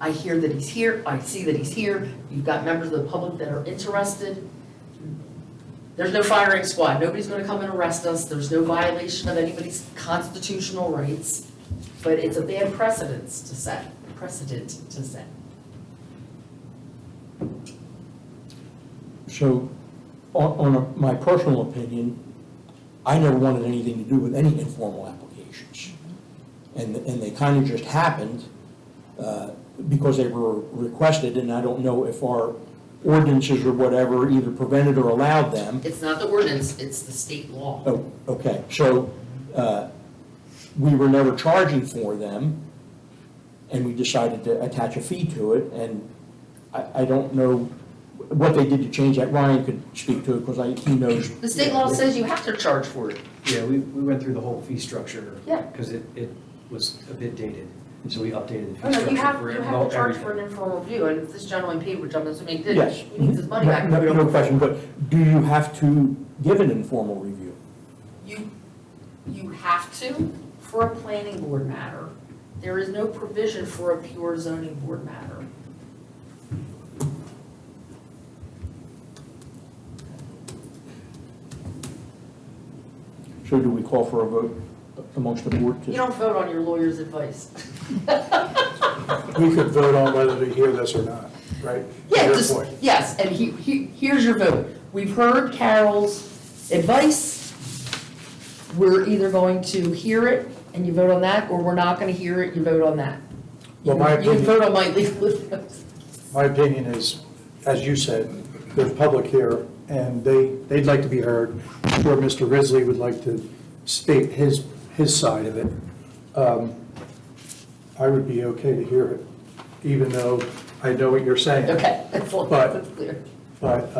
I hear that he's here, I see that he's here, you've got members of the public that are interested. There's no firing squad, nobody's gonna come and arrest us, there's no violation of anybody's constitutional rights, but it's a bad precedent to set. So, my personal opinion, I never wanted anything to do with any informal applications. And they kind of just happened because they were requested, and I don't know if our ordinances or whatever either prevented or allowed them. It's not the ordinance, it's the state law. Oh, okay, so we were never charging for them, and we decided to attach a fee to it, and I don't know what they did to change that. Ryan could speak to it, because he knows. The state law says you have to charge for it. Yeah, we went through the whole fee structure. Yeah. Because it was a bit dated, and so we updated the Oh, fee no, structure you have for to charge for everything. an informal review, and if this gentleman paid, which I'm assuming he did, Yes. he needs his money back. No, if we don't no move question, forward. but do you have to give an informal review? You have to for a planning board matter. There is no provision for a pure zoning board matter. So do we call for a vote amongst the board? You don't vote on your lawyer's advice. We could vote on whether to hear this or not, right? Yeah, Your just, point. yes, and here's your vote. We've heard Carol's advice. We're either going to hear it and you vote on that, or we're not gonna hear it, you vote on that. Well, my You can opinion- vote on my legal advice. My opinion is, as you said, there's public here, and they'd like to be heard. I'm sure Mr. Risley would like to state his side of it. I would be okay to hear it, even though I know what you're saying. Okay, that's clear. But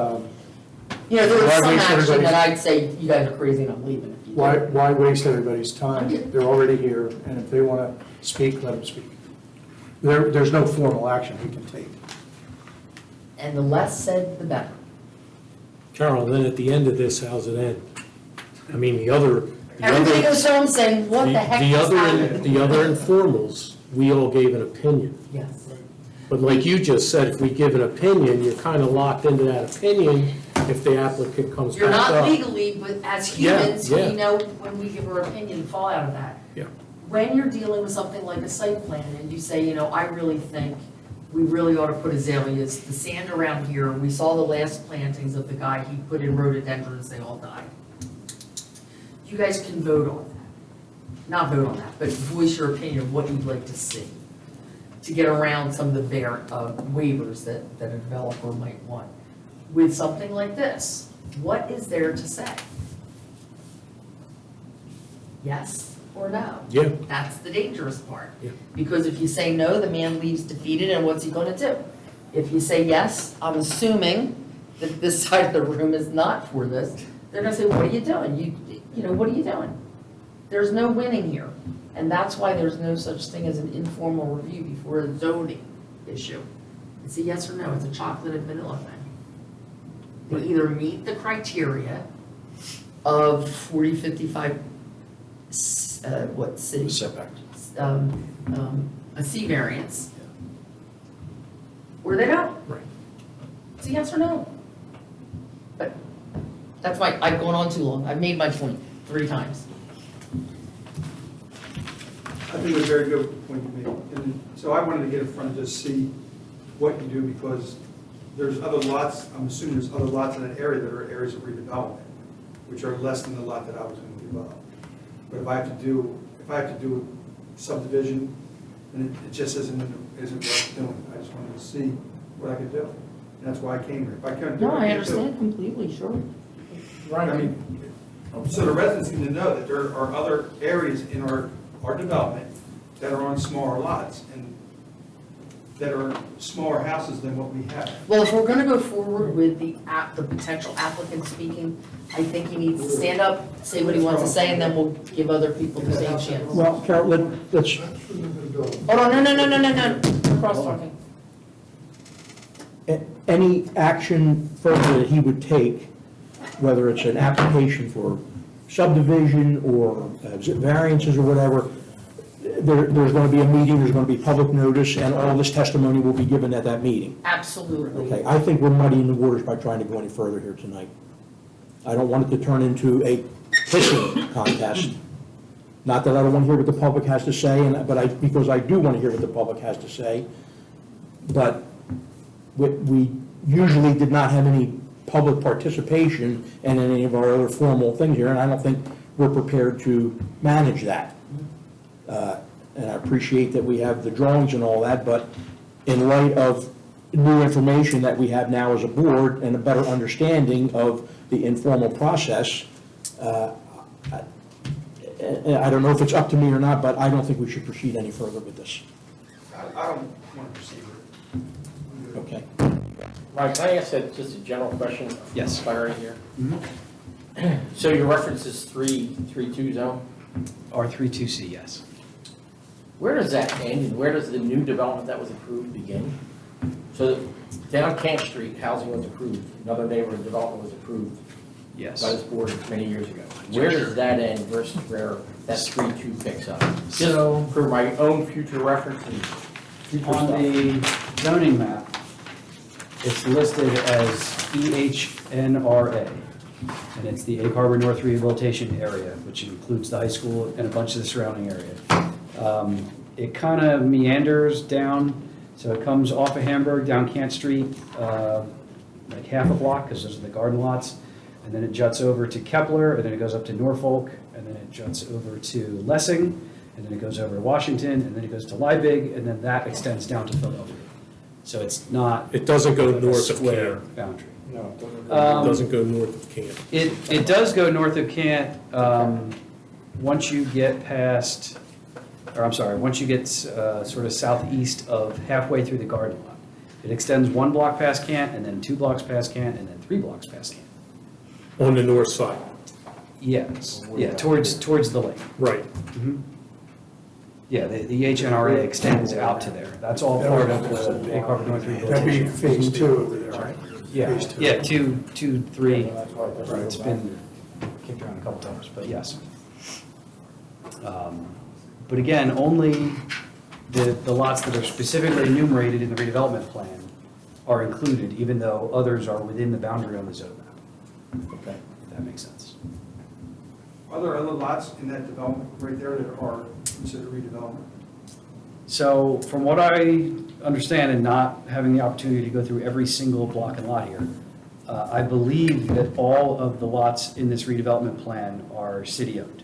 You know, there was Why some waste action everybody's- that I'd say, you guys are crazy and I'm leaving if you do. why waste everybody's time? They're already here, and if they want to speak, let them speak. There's no formal action we can take. And the less said, the better. Carol, then at the end of this, how's it end? I mean, Everybody goes home saying, what the heck is happening? the other informals, we all gave an opinion. Yes. But like you just said, if we give an opinion, you're kind of locked into that opinion if the applicant comes You're back not up. legally, but as Yeah, humans, yeah. we know when we give our opinion, fall out of that. Yeah. When you're dealing with something like a site plan and you say, you know, I really think we really ought to put azaleas, the sand around here, we saw the last plantings of the guy, he put in rhododendrons, they all died. You guys can vote on that. Not vote on that, but voice your opinion of what you'd like to see to get around some of the waivers that a developer might want. With something like this, what is there to say? Yes? or no? Yeah. That's the dangerous part. Yeah. Because if you say no, the man leaves defeated, and what's he gonna do? If you say yes, I'm assuming that this side of the room is not for this, they're gonna say, what are you doing? You know, what are you doing? There's no winning here. And that's why there's no such thing as an informal review before a zoning issue. It's a yes or no, it's a chocolate and vanilla thing. They either meet the criteria of 40, 55, what, city? Setback. A C variance. Or they don't. Right. It's a yes or no. But that's why I've gone on too long. I've made my point 3 times. I think it was a very good point you made. And so I wanted to get in front and just see what you do, because there's other lots, I'm assuming there's other lots in that area that are areas of redevelopment, which are less than the lot that I was going to develop. But if I have to do subdivision, then it just isn't worth doing. I just wanted to see what I could do. And that's why I came here. If I couldn't do it, No, I can't do it. understand completely, sure. I mean, so the residents need to know that there are other areas in our development that are on smaller lots and that are smaller houses than what we have. Well, if we're gonna go forward with the potential applicant speaking, I think he needs to stand up, say what he wants to say, and then we'll give other people the same chance. Well, Carol, let's, Hold on, no, cross talking. any action further that he would take, whether it's an application for subdivision or variances or whatever, there's going to be a meeting, there's going to be public notice, and all this testimony will be given at that meeting. Absolutely. Okay, I think we're muddying the waters by trying to go any further here tonight. I don't want it to turn into a pissing contest. Not that I don't want to hear what the public has to say, because I do want to hear what the public has to say. But we usually did not have any public participation in any of our other formal things here, and I don't think we're prepared to manage that. And I appreciate that we have the drawings and all that, but in light of new information that we have now as a board and a better understanding of the informal process, I don't know if it's up to me or not, but I don't think we should proceed any further with this. I don't want to proceed with it. Okay? Mike, can I ask just a general question? Yes. Clarity here. So your reference is 3.2 zone? R32C, yes. Where does that end, and where does the new development that was approved begin? So down Camp Street, housing was approved, another neighborhood development was approved Yes. by this board many years ago. Where does that end versus where that 3.2 picks up? So- Just for my own future reference and future On stuff. the zoning map, it's listed as EHNRA, and it's the Egg Harbor North Rehabilitation Area, which includes the high school and a bunch of the surrounding area. It kind of meanders down, so it comes off of Hamburg, down Kent Street, like half a block, because those are the garden lots, and then it juts over to Kepler, and then it goes up to Norfolk, and then it juts over to Lessing, and then it goes over to Washington, and then it goes to Liebig, and then that extends down to Philadelphia. So it's not It doesn't go a north of square Canton. boundary. No, it doesn't It go. doesn't go north of Canton. It does go north of Kent, once you get past, or I'm sorry, once you get sort of southeast of halfway through the garden lot. It extends 1 block past Kent, and then 2 blocks past Kent, and then 3 blocks past Kent. On the north side, Yes, yeah, towards the lake. right. Yeah, the HNRA extends out to there. That's all part of the Egg Harbor North That'd be Rehabilitation. phase 2 over there, right? Yeah, phase 2. yeah, 2, 3. That's why it doesn't It's go back. been kicked around a couple times, but yes. But again, only the lots that are specifically enumerated in the redevelopment plan are included, even though others are within the boundary on the zone map. Okay. If that makes sense. Are there other lots in that development right there that are considered redevelopment? So from what I understand, and not having the opportunity to go through every single block and lot here, I believe that all of the lots in this redevelopment plan are city-owned.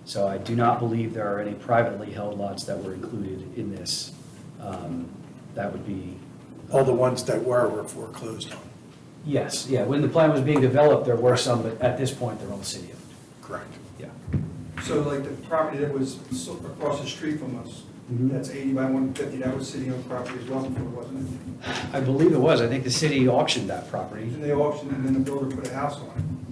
So I do not believe there are any privately held lots that were included in this. That would be, All the ones that were foreclosed on. yes, yeah, when the plan was being developed, there were some, but at this point, they're all city-owned. Correct. Yeah. So like the property that was across the street from us, that's 80 by 150, that was city-owned property as well before, wasn't it? I believe it was. I think the city auctioned that property. And they auctioned, and then the builder put a house on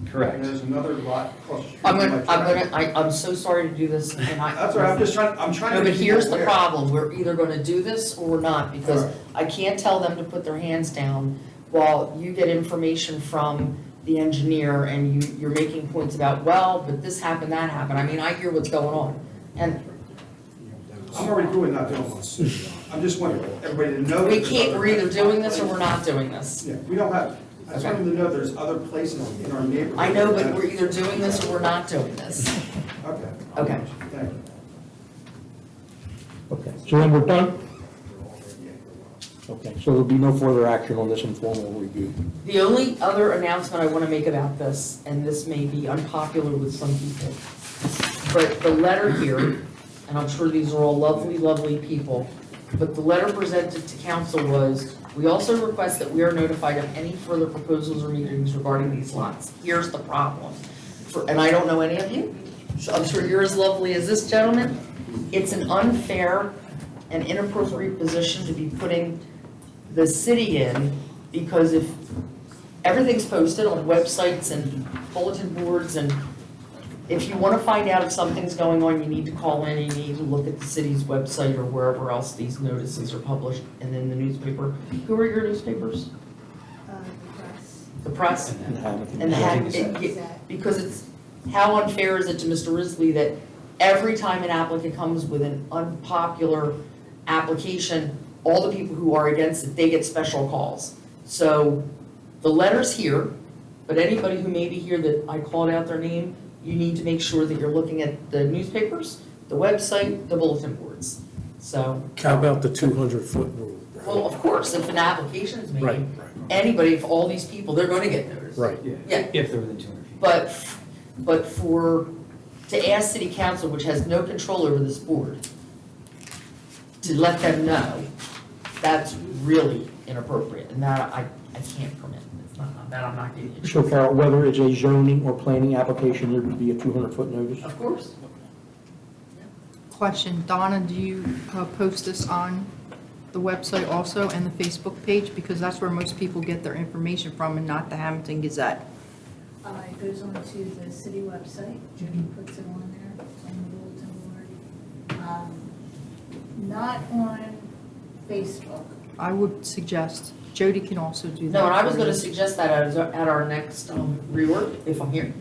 it. Correct. And there's another lot across the street. I'm from gonna, my I'm driveway. I'm so sorry to do this, and I. That's all right, I'm trying to. No, but make here's people the aware. problem, we're either gonna do this or we're not, because Alright. I can't tell them to put their hands down while you get information from the engineer and you're making points about, well, but this happened, that happened, I mean, I hear what's going on. And I'm already doing that, Bill. I'm just wanting everybody to know. we that can't, there's we're either other- doing this or we're not doing this. Yeah, we don't have, I just want them to know there's other places in our neighborhood. I know, but we're either doing this or we're not doing this. Okay. Okay. Thank you. Okay, so then we're done? Okay, so there'll be no further action on this informal review. The only other announcement I want to make about this, and this may be unpopular with some people, but the letter here, and I'm sure these are all lovely, lovely people, but the letter presented to council was, we also request that we are notified of any further proposals or meetings regarding these lots. Here's the problem, and I don't know any of you, so I'm sure you're as lovely as this gentleman. It's an unfair and inappropriate position to be putting the city in, because if everything's posted on websites and bulletin boards, and if you want to find out if something's going on, you need to call in, and you need to look at the city's website or wherever else these notices are published, and then the newspaper. Who are your newspapers? The press? And because it's, how unfair is it to Mr. Risley that every time an applicant comes with an unpopular application, all the people who are against it, they get special calls. So the letter's here, but anybody who may be here that I called out their name, you need to make sure that you're looking at the newspapers, the website, the bulletin boards. So, How about the 200-foot rule? well, of course, if an application is Right, made, right. anybody, if all these people, they're gonna get noticed. Right. Yeah. If they're within 200 feet. But to ask city council, which has no control over this board, to let them know, that's really inappropriate, and that I can't permit. It's not, that I'm not getting. So Carol, whether it's a zoning or planning application, there would be a 200-foot notice? Of course. Question, Donna, do you post this on the website also and the Facebook page? Because that's where most people get their information from and not the Hamilton Gazette. It goes on to the city website, Judy puts it on there, it's on the bulletin board. Not on Facebook. I would suggest, Jody can also do that. No, and I was for gonna you. suggest that at our next rework, if I'm here.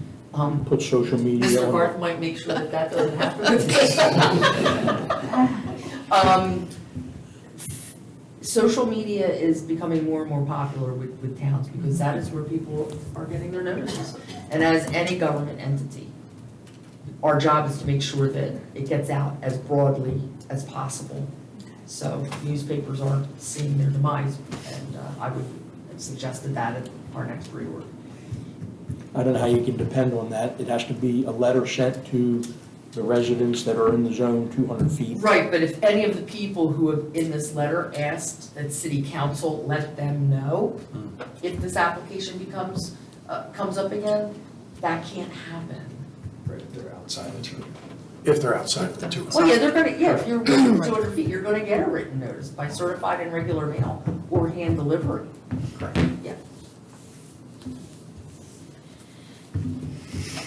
Put social media Mr. on Garth might make sure that that doesn't happen. Social media is becoming more and more popular with towns, because that is where people are getting their notices. And as any government entity, our job is to make sure that it gets out as broadly as possible. So newspapers aren't seeing their demise, and I would have suggested that at our next rework. I don't know how you can depend on that. It has to be a letter sent to the residents that are in the zone 200 feet. Right, but if any of the people who have in this letter asked that city council let them know if this application comes up again, that can't happen. Right, they're outside the 200. If they're outside of the 200. Well, yeah, they're gonna, yeah, if you're within 200 feet, you're gonna get a written notice by certified and regular mail or hand delivery. Correct. Yeah.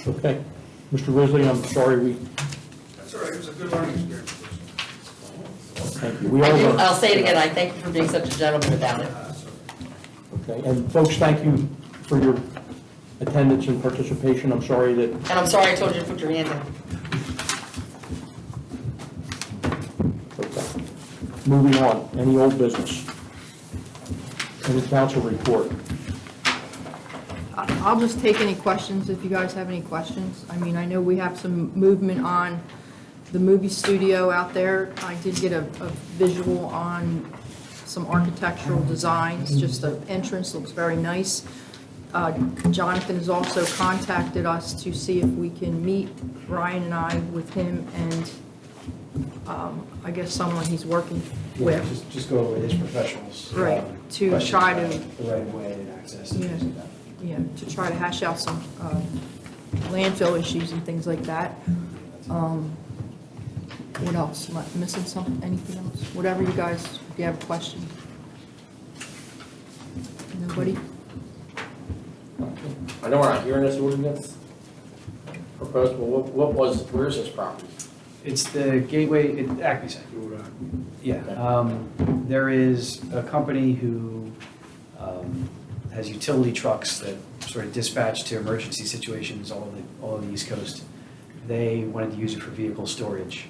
Okay. Mr. Risley, I'm sorry That's all right, it was a good learning experience. thank you. We all learned. I'll say it again, I thank you for being such a gentleman about it. Okay, and folks, thank you for your attendance and participation. I'm sorry that, And I'm sorry I told you to put your hand in. okay. Moving on, any old business? Any council report? I'll just take any questions if you guys have any questions. I mean, I know we have some movement on the movie studio out there. I did get a visual on some architectural designs, just the entrance looks very nice. Jonathan has also contacted us to see if we can meet Ryan and I with him and I guess someone he's working with. Just go over his professionals. Right, to questions try to- about the right of way and access and Yeah. things like that. To try to hash out some landfill issues and things like that. What else? Am I missing something, anything else? Whatever you guys, if you have a question. Nobody? I know we're not hearing this ordinance proposed, but where is this property? It's the Gateway, Acme site. Yeah, there is a company who has utility trucks that sort of dispatch to emergency situations all over the East Coast. They wanted to use it for vehicle storage.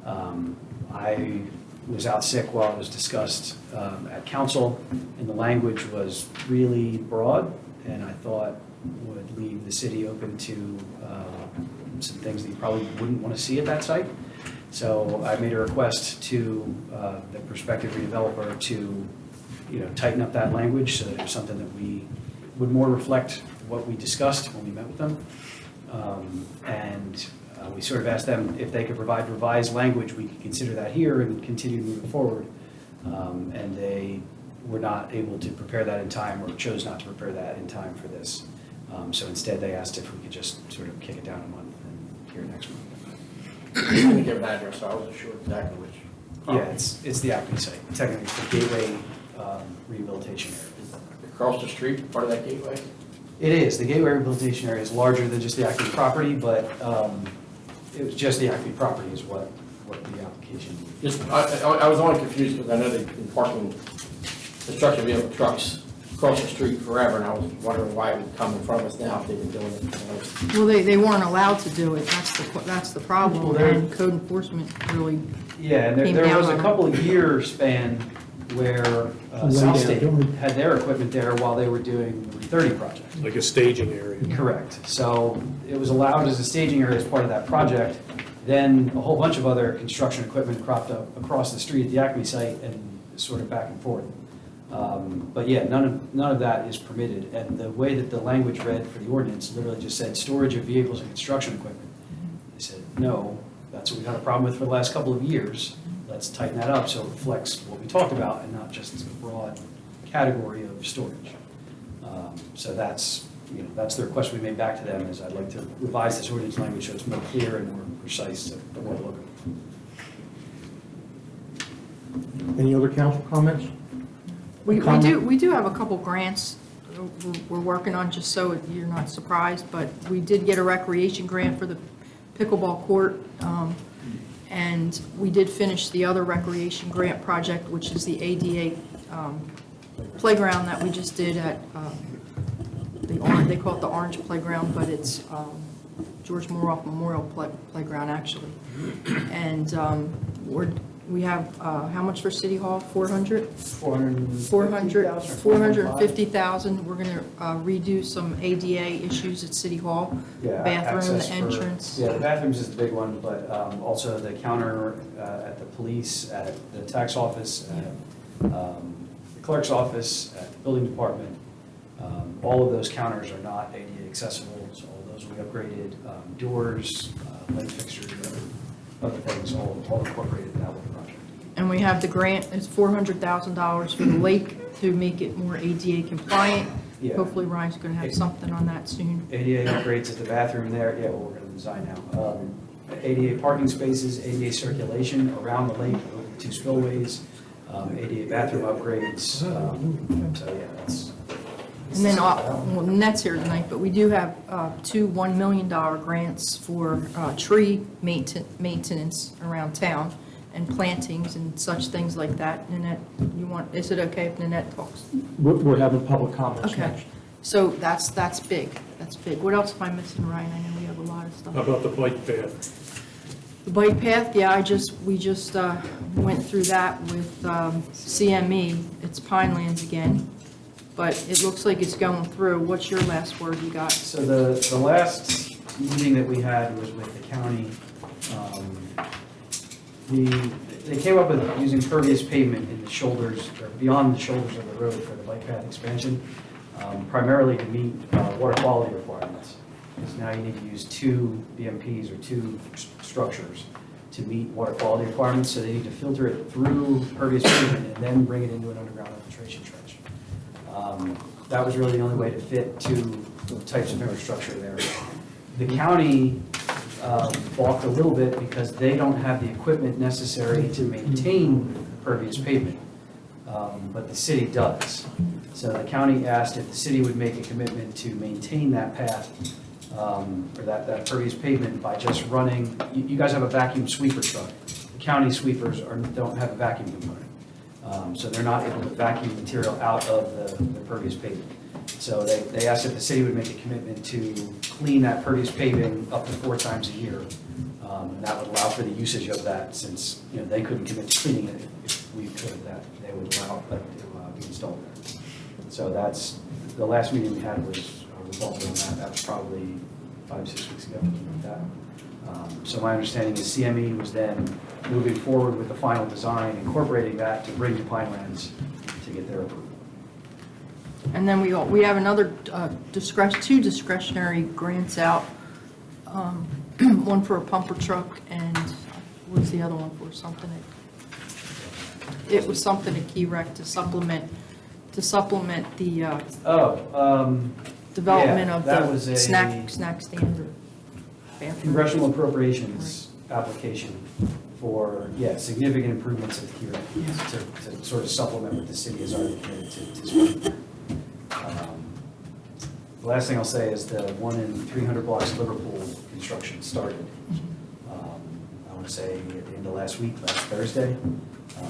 I was out sick while it was discussed at council, and the language was really broad, and I thought would leave the city open to some things that you probably wouldn't want to see at that site. So I made a request to the prospective redeveloper to, tighten up that language so that it was something that we would more reflect what we discussed when we met with them. And we sort of asked them if they could provide revised language, we could consider that here and continue moving forward. And they were not able to prepare that in time, or chose not to prepare that in time for this. So instead, they asked if we could just sort of kick it down a month and hear next month. You didn't give an address, so I wasn't sure exactly which. Yeah, it's the Acme site. Technically, it's the Gateway Rehabilitation Area. Across the street, part of that gateway? It is. The Gateway Rehabilitation Area is larger than just the Acme property, but it was just the Acme property is what the application. Just, I was only confused because I know they've been parking construction vehicle trucks across the street forever, and I was wondering why it would come in front of us now if they've been doing it. Well, they weren't allowed to do it. That's the problem. Well, they're- And code enforcement really, Yeah, and Came there down was on a it. couple of year span where South State had their equipment there while they were doing the Route 30 project. Like a staging area. Correct. So it was allowed as a staging area as part of that project. Then a whole bunch of other construction equipment cropped up across the street at the Acme site and sort of back and forth. But yeah, none of that is permitted. And the way that the language read for the ordinance literally just said storage of vehicles and construction equipment. They said, no, that's what we've had a problem with for the last couple of years. Let's tighten that up so it reflects what we talked about and not just a broad category of storage. So that's the request we made back to them, is I'd like to revise this ordinance language so it's more clear and more precise to what we're looking for. Any other council comments? we Comment? do have a couple grants we're working on, just so you're not surprised, but we did get a recreation grant for the pickleball court. And we did finish the other recreation grant project, which is the ADA playground that we just did at they call it the Orange Playground, but it's George Moroff Memorial Playground, actually. And we have, how much for City Hall? 400? 450,000. We're going to redo some ADA issues at City Hall. Yeah, Bathroom, access the for- entrance. Yeah, the bathrooms is the big one, but also the counter at the police, at the tax office, at the clerk's office, at the building department. All of those counters are not ADA accessible, so all those will be upgraded. Doors, light fixtures, other things, all incorporated in that one project. And we have the grant, it's $400,000 for the lake to make it more ADA compliant. Yeah. Hopefully Ryan's going to have something on that soon. ADA upgrades at the bathroom there, yeah, well, we're going to design now. ADA parking spaces, ADA circulation around the lake, over 2 spillways, ADA bathroom upgrades. So yeah, that's. And then, well, Net's here tonight, but we do have 2 $1 million grants for tree maintenance around town and plantings and such things like that. Nanette, is it okay if Nanette talks? We're having public comments Okay, next. so that's big, that's big. What else am I missing, Ryan? I know we have a lot of stuff. How about the bike path? The bike path, yeah, we just went through that with CME. It's Pinelands again, but it looks like it's going through. What's your last word you got? So the last meeting that we had was with the county. They came up with using pervious pavement in the shoulders, or beyond the shoulders of the road for the bike path expansion, primarily to meet water quality requirements. Because now you need to use 2 BMPs or 2 structures to meet water quality requirements, so they need to filter it through pervious pavement and then bring it into an underground infiltration trench. That was really the only way to fit 2 types of infrastructure there. The county balked a little bit because they don't have the equipment necessary to maintain pervious pavement, but the city does. So the county asked if the city would make a commitment to maintain that path, or that pervious pavement by just running, you guys have a vacuum sweeper truck. The county sweepers don't have a vacuum component. So they're not able to vacuum material out of the pervious pavement. So they asked if the city would make a commitment to clean that pervious paving up to 4 times a year. And that would allow for the usage of that, since, they couldn't commit to cleaning it. If we could, that they would allow that to be installed there. So that's, the last meeting we had was revolved on that. That was probably 5-6 weeks ago, something like that. So my understanding is CME was then moving forward with the final design, incorporating that to bring to Pinelands to get their approval. And then we have another two discretionary grants out. One for a pumper truck, and what's the other one for? Something it was something at Key Rec to supplement the development yeah, of that the was a snack stand or bathroom. Congressional appropriations application for, significant improvements at the Key Rec to sort of supplement what the city has already committed to spend. The last thing I'll say is the one in 300 blocks of Liverpool construction started. I want to say at the end of last Thursday.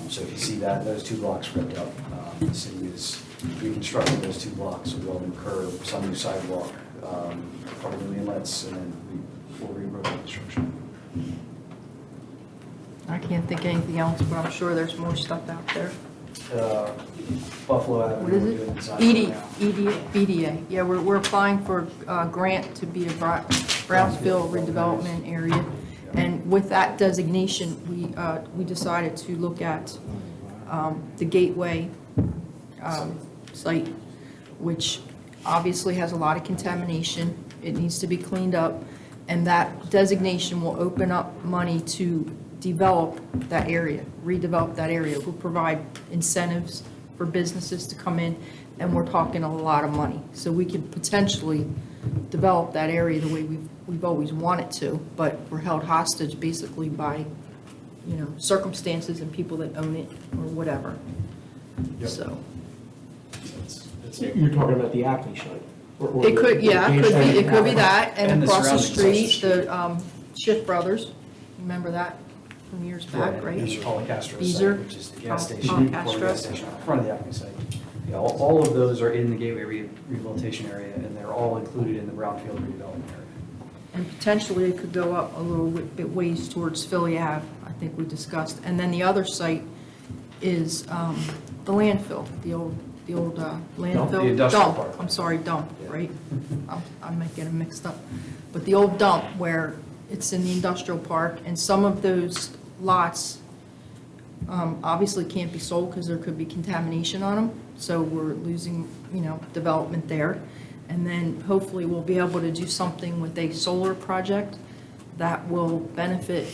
So if you see that, those 2 blocks ripped up. The city is reconstructing those 2 blocks, so we'll curb, some new sidewalk, a couple new inlets, and then full road construction. I can't think of anything else, but I'm sure there's more stuff out there. Buffalo Avenue. What is we're it? doing design right now. BDA. Yeah, we're applying for a grant to be a Brownsville redevelopment area. And with that designation, we decided to look at the Gateway site, which obviously has a lot of contamination. It needs to be cleaned up. And that designation will open up money to develop that area, redevelop that area. We'll provide incentives for businesses to come in, and we're talking a lot of money. So we could potentially develop that area the way we've always wanted to, but we're held hostage basically by, circumstances and people that own it or whatever. Yep. So. It's You're talking about the Acme site? or It could, the- yeah, it could be that, And and the across the surrounding street, the Schiff Brothers, remember that from years back, right? Mr. Policastro Beezer. site, which is the gas Pol- station, Policastro. gas station in front of the Acme site. Yeah, all of those are in the Gateway Rehabilitation Area, and they're all included in the Brownfield redevelopment area. And potentially it could go up a little bit ways towards Philly Ave, I think we discussed. And then the other site is the landfill, the old landfill. The industrial Dump, park. I'm sorry, dump, Yeah. right? I might get them mixed up. But the old dump where it's in the industrial park, and some of those lots obviously can't be sold because there could be contamination on them. So we're losing, development there. And then hopefully we'll be able to do something with a solar project that will benefit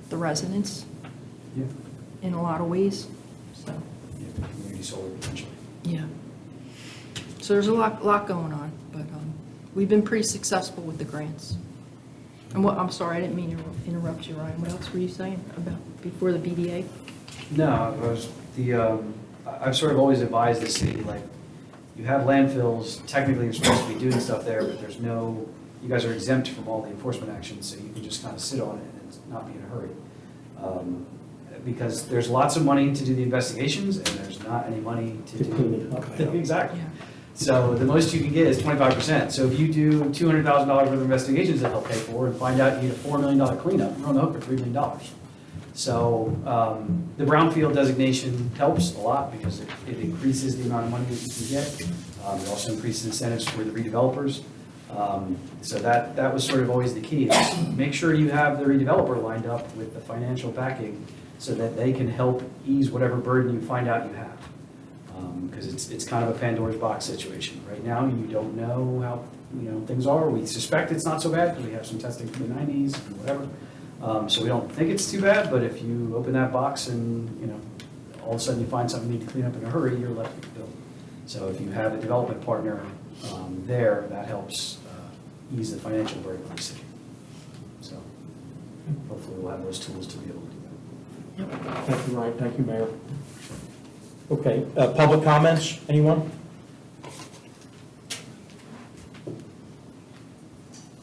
the residents Yeah. in a lot of ways, so, Yeah, community solar potentially. yeah. So there's a lot going on, but we've been pretty successful with the grants. And I'm sorry, I didn't mean to interrupt you, Ryan. What else were you saying about before the BDA? No, I've sort of always advised the city, like, you have landfills, technically you're supposed to be doing stuff there, but you guys are exempt from all the enforcement actions, so you can just kind of sit on it and not be in a hurry. Because there's lots of money to do the investigations, and there's not any money to do. clean it up. Exactly. Yeah. So the most you can get is 25%. So if you do $200,000 worth of investigations that they'll pay for and find out you need a $4 million cleanup, you're on the hook for $3 million. So the brownfield designation helps a lot because it increases the amount of money that you can get. It also increases incentives for the redevelopers. So that was sort of always the key, is make sure you have the redeveloper lined up with the financial backing so that they can help ease whatever burden you find out you have. Because it's kind of a Pandora's box situation. Right now, you don't know how things are. We suspect it's not so bad because we have some testing from the 90s and whatever. So we don't think it's too bad, but if you open that box and, all of a sudden you find something you need to clean up in a hurry, you're left with the bill. So if you have a development partner there, that helps ease the financial burden on the city. So hopefully we'll have those tools to be able to do that. Thank you, Ryan. Thank you, Mayor. Okay, public comments, anyone?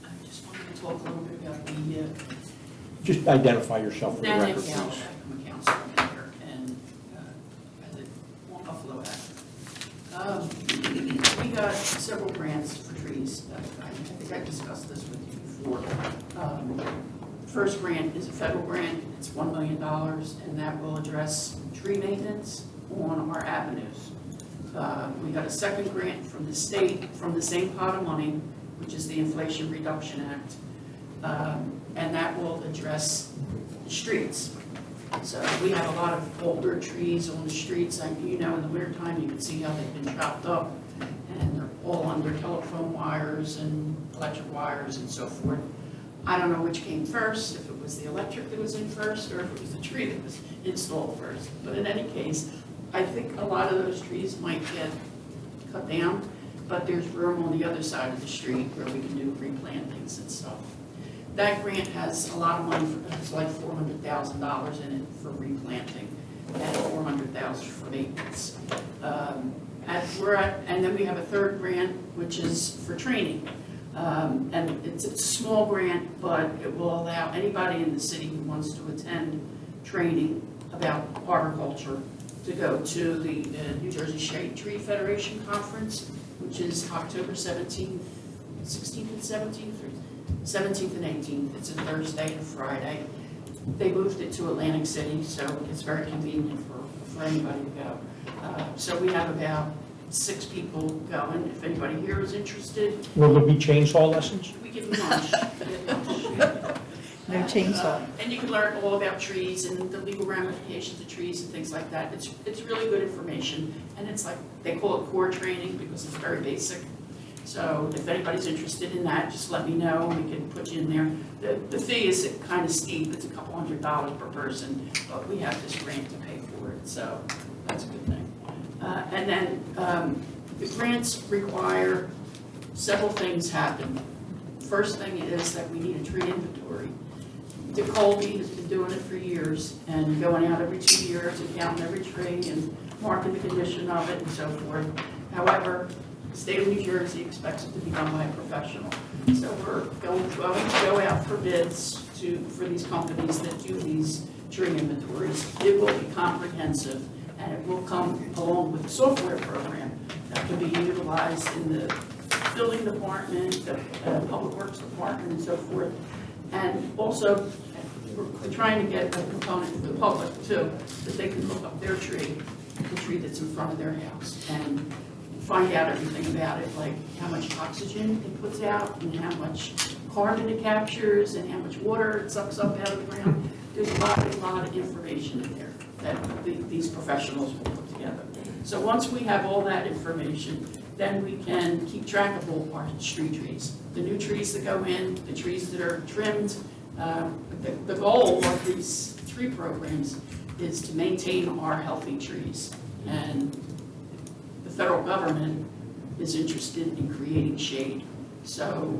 I just wanted to talk a little bit about the Just identify yourself for the National record, Council. please. I'm a councilor here, and as a One Buffalo Act. We got several grants for trees. I think I discussed this with you before. First grant is a federal grant. It's $1 million, and that will address tree maintenance on our avenues. We got a second grant from the state, from the same pot of money, which is the Inflation Reduction Act. And that will address streets. So we have a lot of older trees on the streets. You know, in the wintertime, you can see how they've been chopped up, and they're all under telephone wires and electric wires and so forth. I don't know which came first, if it was the electric that was in first, or if it was the tree that was installed first. But in any case, I think a lot of those trees might get cut down, but there's room on the other side of the street where we can do replantings and stuff. That grant has a lot of money, it's like $400,000 in it for replanting, and $400,000 for maintenance. And then we have a third grant, which is for training. And it's a small grant, but it will allow anybody in the city who wants to attend training about arboriculture to go to the New Jersey Shade Tree Federation Conference, which is October 16th and 17th, 17th and 18th. It's a Thursday and a Friday. They moved it to Atlantic City, so it's very convenient for anybody to go. So we have about 6 people going. If anybody here is interested, Will there be chainsaw lessons? we give them lunch. No chainsaw. And you can learn all about trees and the legal ramifications of trees and things like that. It's really good information, and it's like, they call it core training because it's very basic. So if anybody's interested in that, just let me know, and we can put you in there. The fee is kind of steep, it's a couple $100 per person, but we have this grant to pay for it, so that's a good thing. And then the grants require several things happen. First thing is that we need a tree inventory. DeColby has been doing it for years, and going out every 2 years and counting every tree and marking the condition of it and so forth. However, the state of New Jersey expects it to be done by a professional. So we're going to go out for bids for these companies that do these tree inventories. It will be comprehensive, and it will come along with a software program that can be utilized in the building department, the public works department, and so forth. And also, we're trying to get a component for the public too, that they can look up their tree, the tree that's in front of their house, and find out everything about it, like how much oxygen it puts out, and how much carbon it captures, and how much water it sucks up out of the ground. There's a lot of information in there that these professionals will put together. So once we have all that information, then we can keep track of all our street trees. The new trees that go in, the trees that are trimmed. The goal of these tree programs is to maintain our healthy trees. And the federal government is interested in creating shade. So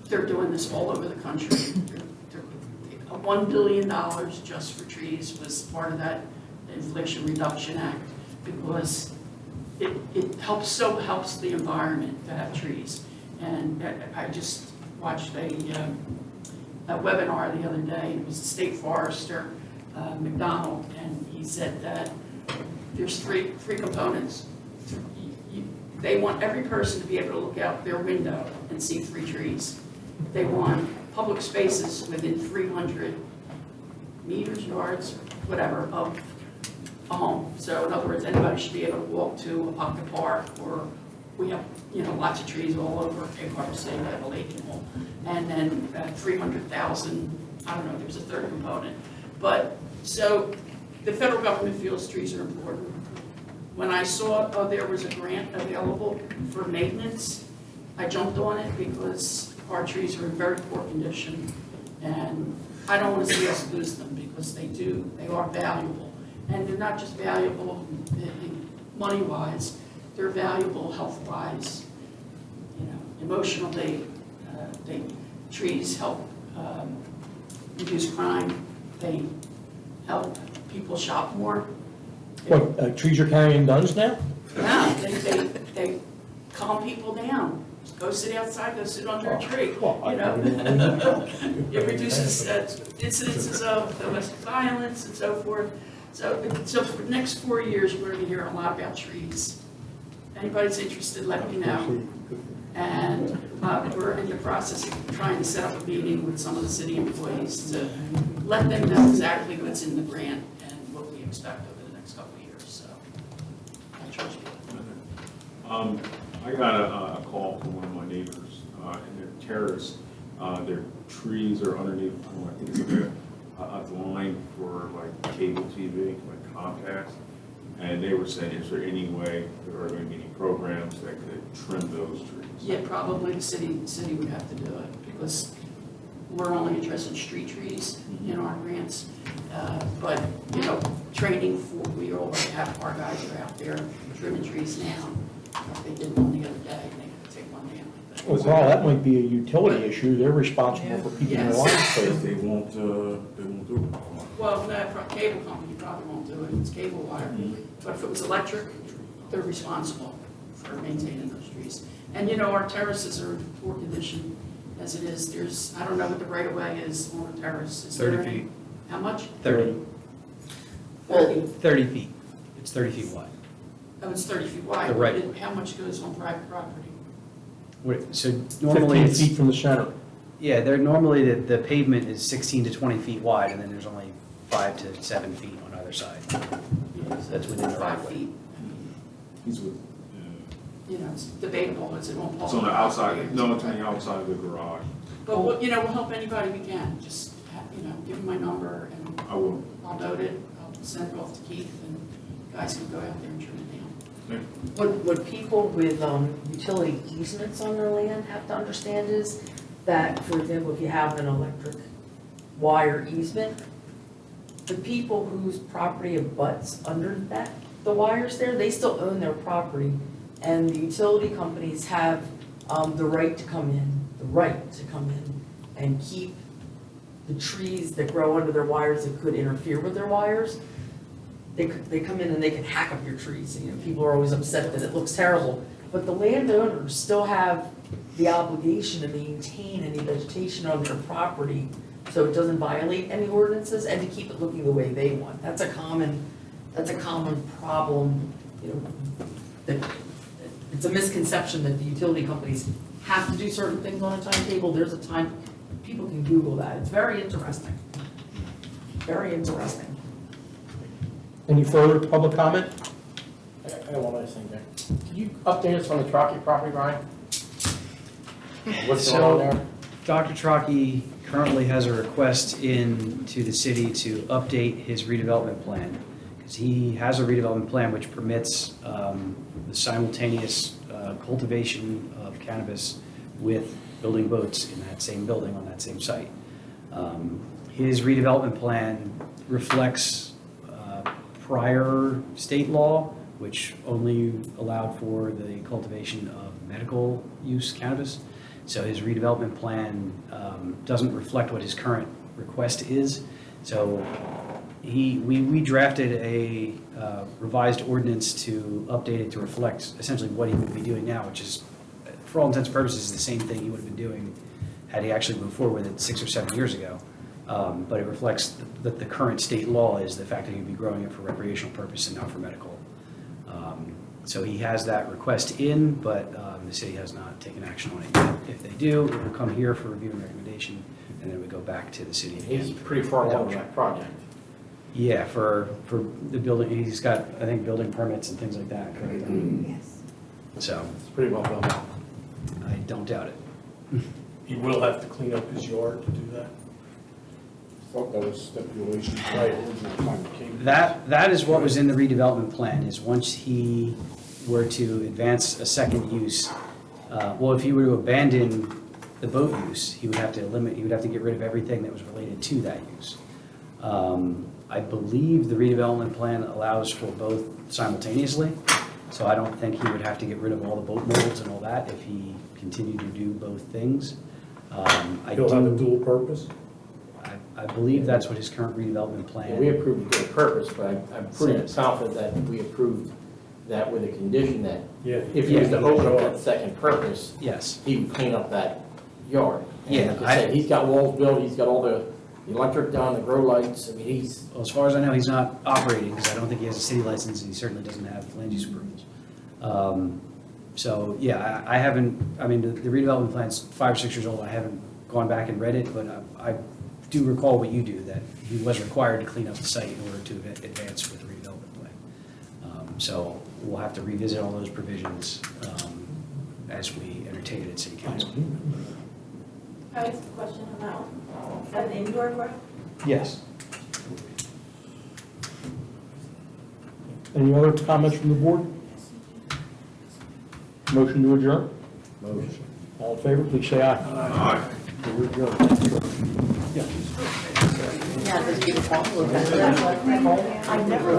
they're doing this all over the country. $1 billion just for trees was part of that Inflation Reduction Act, because it helps the environment to have trees. And I just watched a webinar the other day. It was the state forester, McDonald, and he said that there's three components. They want every person to be able to look out their window and see 3 trees. They want public spaces within 300 meters, yards, whatever, of a home. So in other words, anybody should be able to walk to a pocket park, or we have, lots of trees all over Egg Harbor City, we have a lake and all. And then 300,000, I don't know, there's a third component. But, so the federal government feels trees are important. When I saw there was a grant available for maintenance, I jumped on it because our trees are in very poor condition, and I don't want to see us lose them, because they are valuable. And they're not just valuable money-wise, they're valuable health-wise, emotionally. Trees help reduce crime, they help people shop more. What, trees are carrying guns now? Yeah, they calm people down. Go sit outside, go sit under a tree, you know? It reduces incidences of domestic violence and so forth. So for the next 4 years, we're gonna hear a lot about trees. Anybody's interested, let me know. And we're in the process of trying to set up a meeting with some of the city employees to let them know exactly what's in the grant and what we expect over the next couple of years, so. I trust you. I got a call from one of my neighbors, in their terrace, their trees are underneath, I think it's a line for like cable TV, like Comcast, and they were saying, is there any way, there are going to be any programs that could trim those trees? Yeah, probably the city would have to do it, because we're only addressing street trees in our grants. But, you know, training for, we already have, our guys are out there trimming trees now. They did one the other day, and they could take one down. But- Well, Carl, that might be a utility issue. They're responsible for keeping the Yes. lights safe. They won't do it. Well, no, cable company probably won't do it, it's cable wire. But if it was electric, they're responsible for maintaining those trees. And, you know, our terraces are in poor condition as it is. There's, I don't know what the right of way is on a terrace. Is there 30 any- feet. How much? 30. 30 feet. It's 30 feet wide. Oh, it's 30 feet wide. The right But how much goes on private property? So normally 15 it's, feet from the center. yeah, they're normally, the pavement is 16 to 20 feet wide, and then there's only 5 to 7 feet on either side. That's within the right 5 of way. feet. He's with, You know, it's debatable, is it on it's on the public outside, property? no, it's on the outside of the garage. But, you know, we'll help anybody we can. Just, you know, give them my number and I will. I'll note it. I'll send it off to Keith and guys can go out there and trim it down. What people with utility easements on their land have to understand is that, for example, if you have an electric wire easement, the people whose property abuts under that, the wires there, they still own their property. And the utility companies have the right to come in and keep the trees that grow under their wires that could interfere with their wires. They come in and they can hack up your trees. You know, people are always upset that it looks terrible. But the landowners still have the obligation to maintain any vegetation on their property so it doesn't violate any ordinances and to keep it looking the way they want. That's a common problem, you know, that it's a misconception that the utility companies have to do certain things on a timetable. There's a time, people can Google that. It's very interesting. Very interesting. Any further public comment? I got one last thing there. Can you update us on the Trockey property, Brian? What's going on there? Dr. Trocchi currently has a request in to the city to update his redevelopment plan, because he has a redevelopment plan which permits the simultaneous cultivation of cannabis with building boats in that same building on that same site. His redevelopment plan reflects prior state law, which only allowed for the cultivation of medical use cannabis. So his redevelopment plan doesn't reflect what his current request is. So we drafted a revised ordinance to update it to reflect essentially what he would be doing now, which is, for all intents and purposes, the same thing he would have been doing had he actually moved forward with it 6 or 7 years ago. But it reflects that the current state law is the fact that he'd be growing it for recreational purpose and not for medical. So he has that request in, but the city has not taken action on it yet. If they do, it will come here for review and recommendation, and then we go back to the city again. He's pretty far along in that project. Yeah, for the building, he's got, I think, building permits and things like that, correct? Yes. So It's pretty well built out. I don't doubt it. He will have to clean up his yard to do that. Thought that was stipulation, right, original time it came. That is what was in the redevelopment plan, is once he were to advance a second use, well, if he were to abandon the boat use, he would have to get rid of everything that was related to that use. I believe the redevelopment plan allows for both simultaneously, so I don't think he would have to get rid of all the boat molds and all that if he continued to do both things. I He'll have a do, dual purpose? I believe that's what his current redevelopment And plan. we approved it for a purpose, but I'm pretty Says. confident that we approved that with a condition that Yeah. if he was to Yeah. open up that second purpose, Yes, he would clean up that yard. And Yeah, like I said, he's got walls built, he's got all the electric done, the grow lights, I mean, he's, well, as far as I know, he's not operating, because I don't think he has a city license, and he certainly doesn't have land use approvals. So, yeah, I haven't, I mean, the redevelopment plan's 5 or 6 years old, I haven't gone back and read it, but I do recall what you do, that he was required to clean up the site in order to advance with the redevelopment plan. So we'll have to revisit all those provisions as we entertain it at city council. I have a question on that one. Is that an indoor grow? Yes. Any other comments from the board? Motion to adjourn? motion. All in favor, please say aye. We're adjourned. Yeah, just give a call, look at that. I never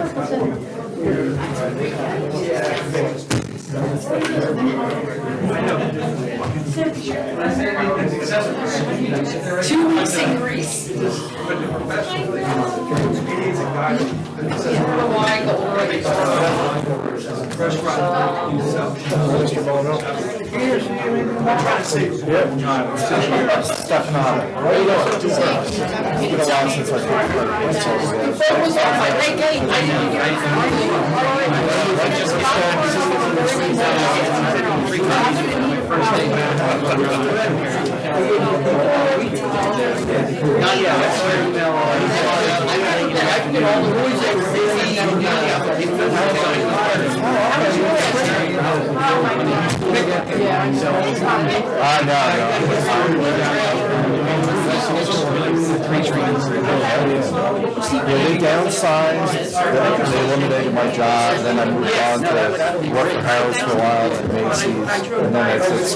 Two weeks in Greece. I don't know why, but Focus on my great game. I didn't They downsized, they eliminated my job, then I moved on to work for Harrods for a while at Macy's, and then it's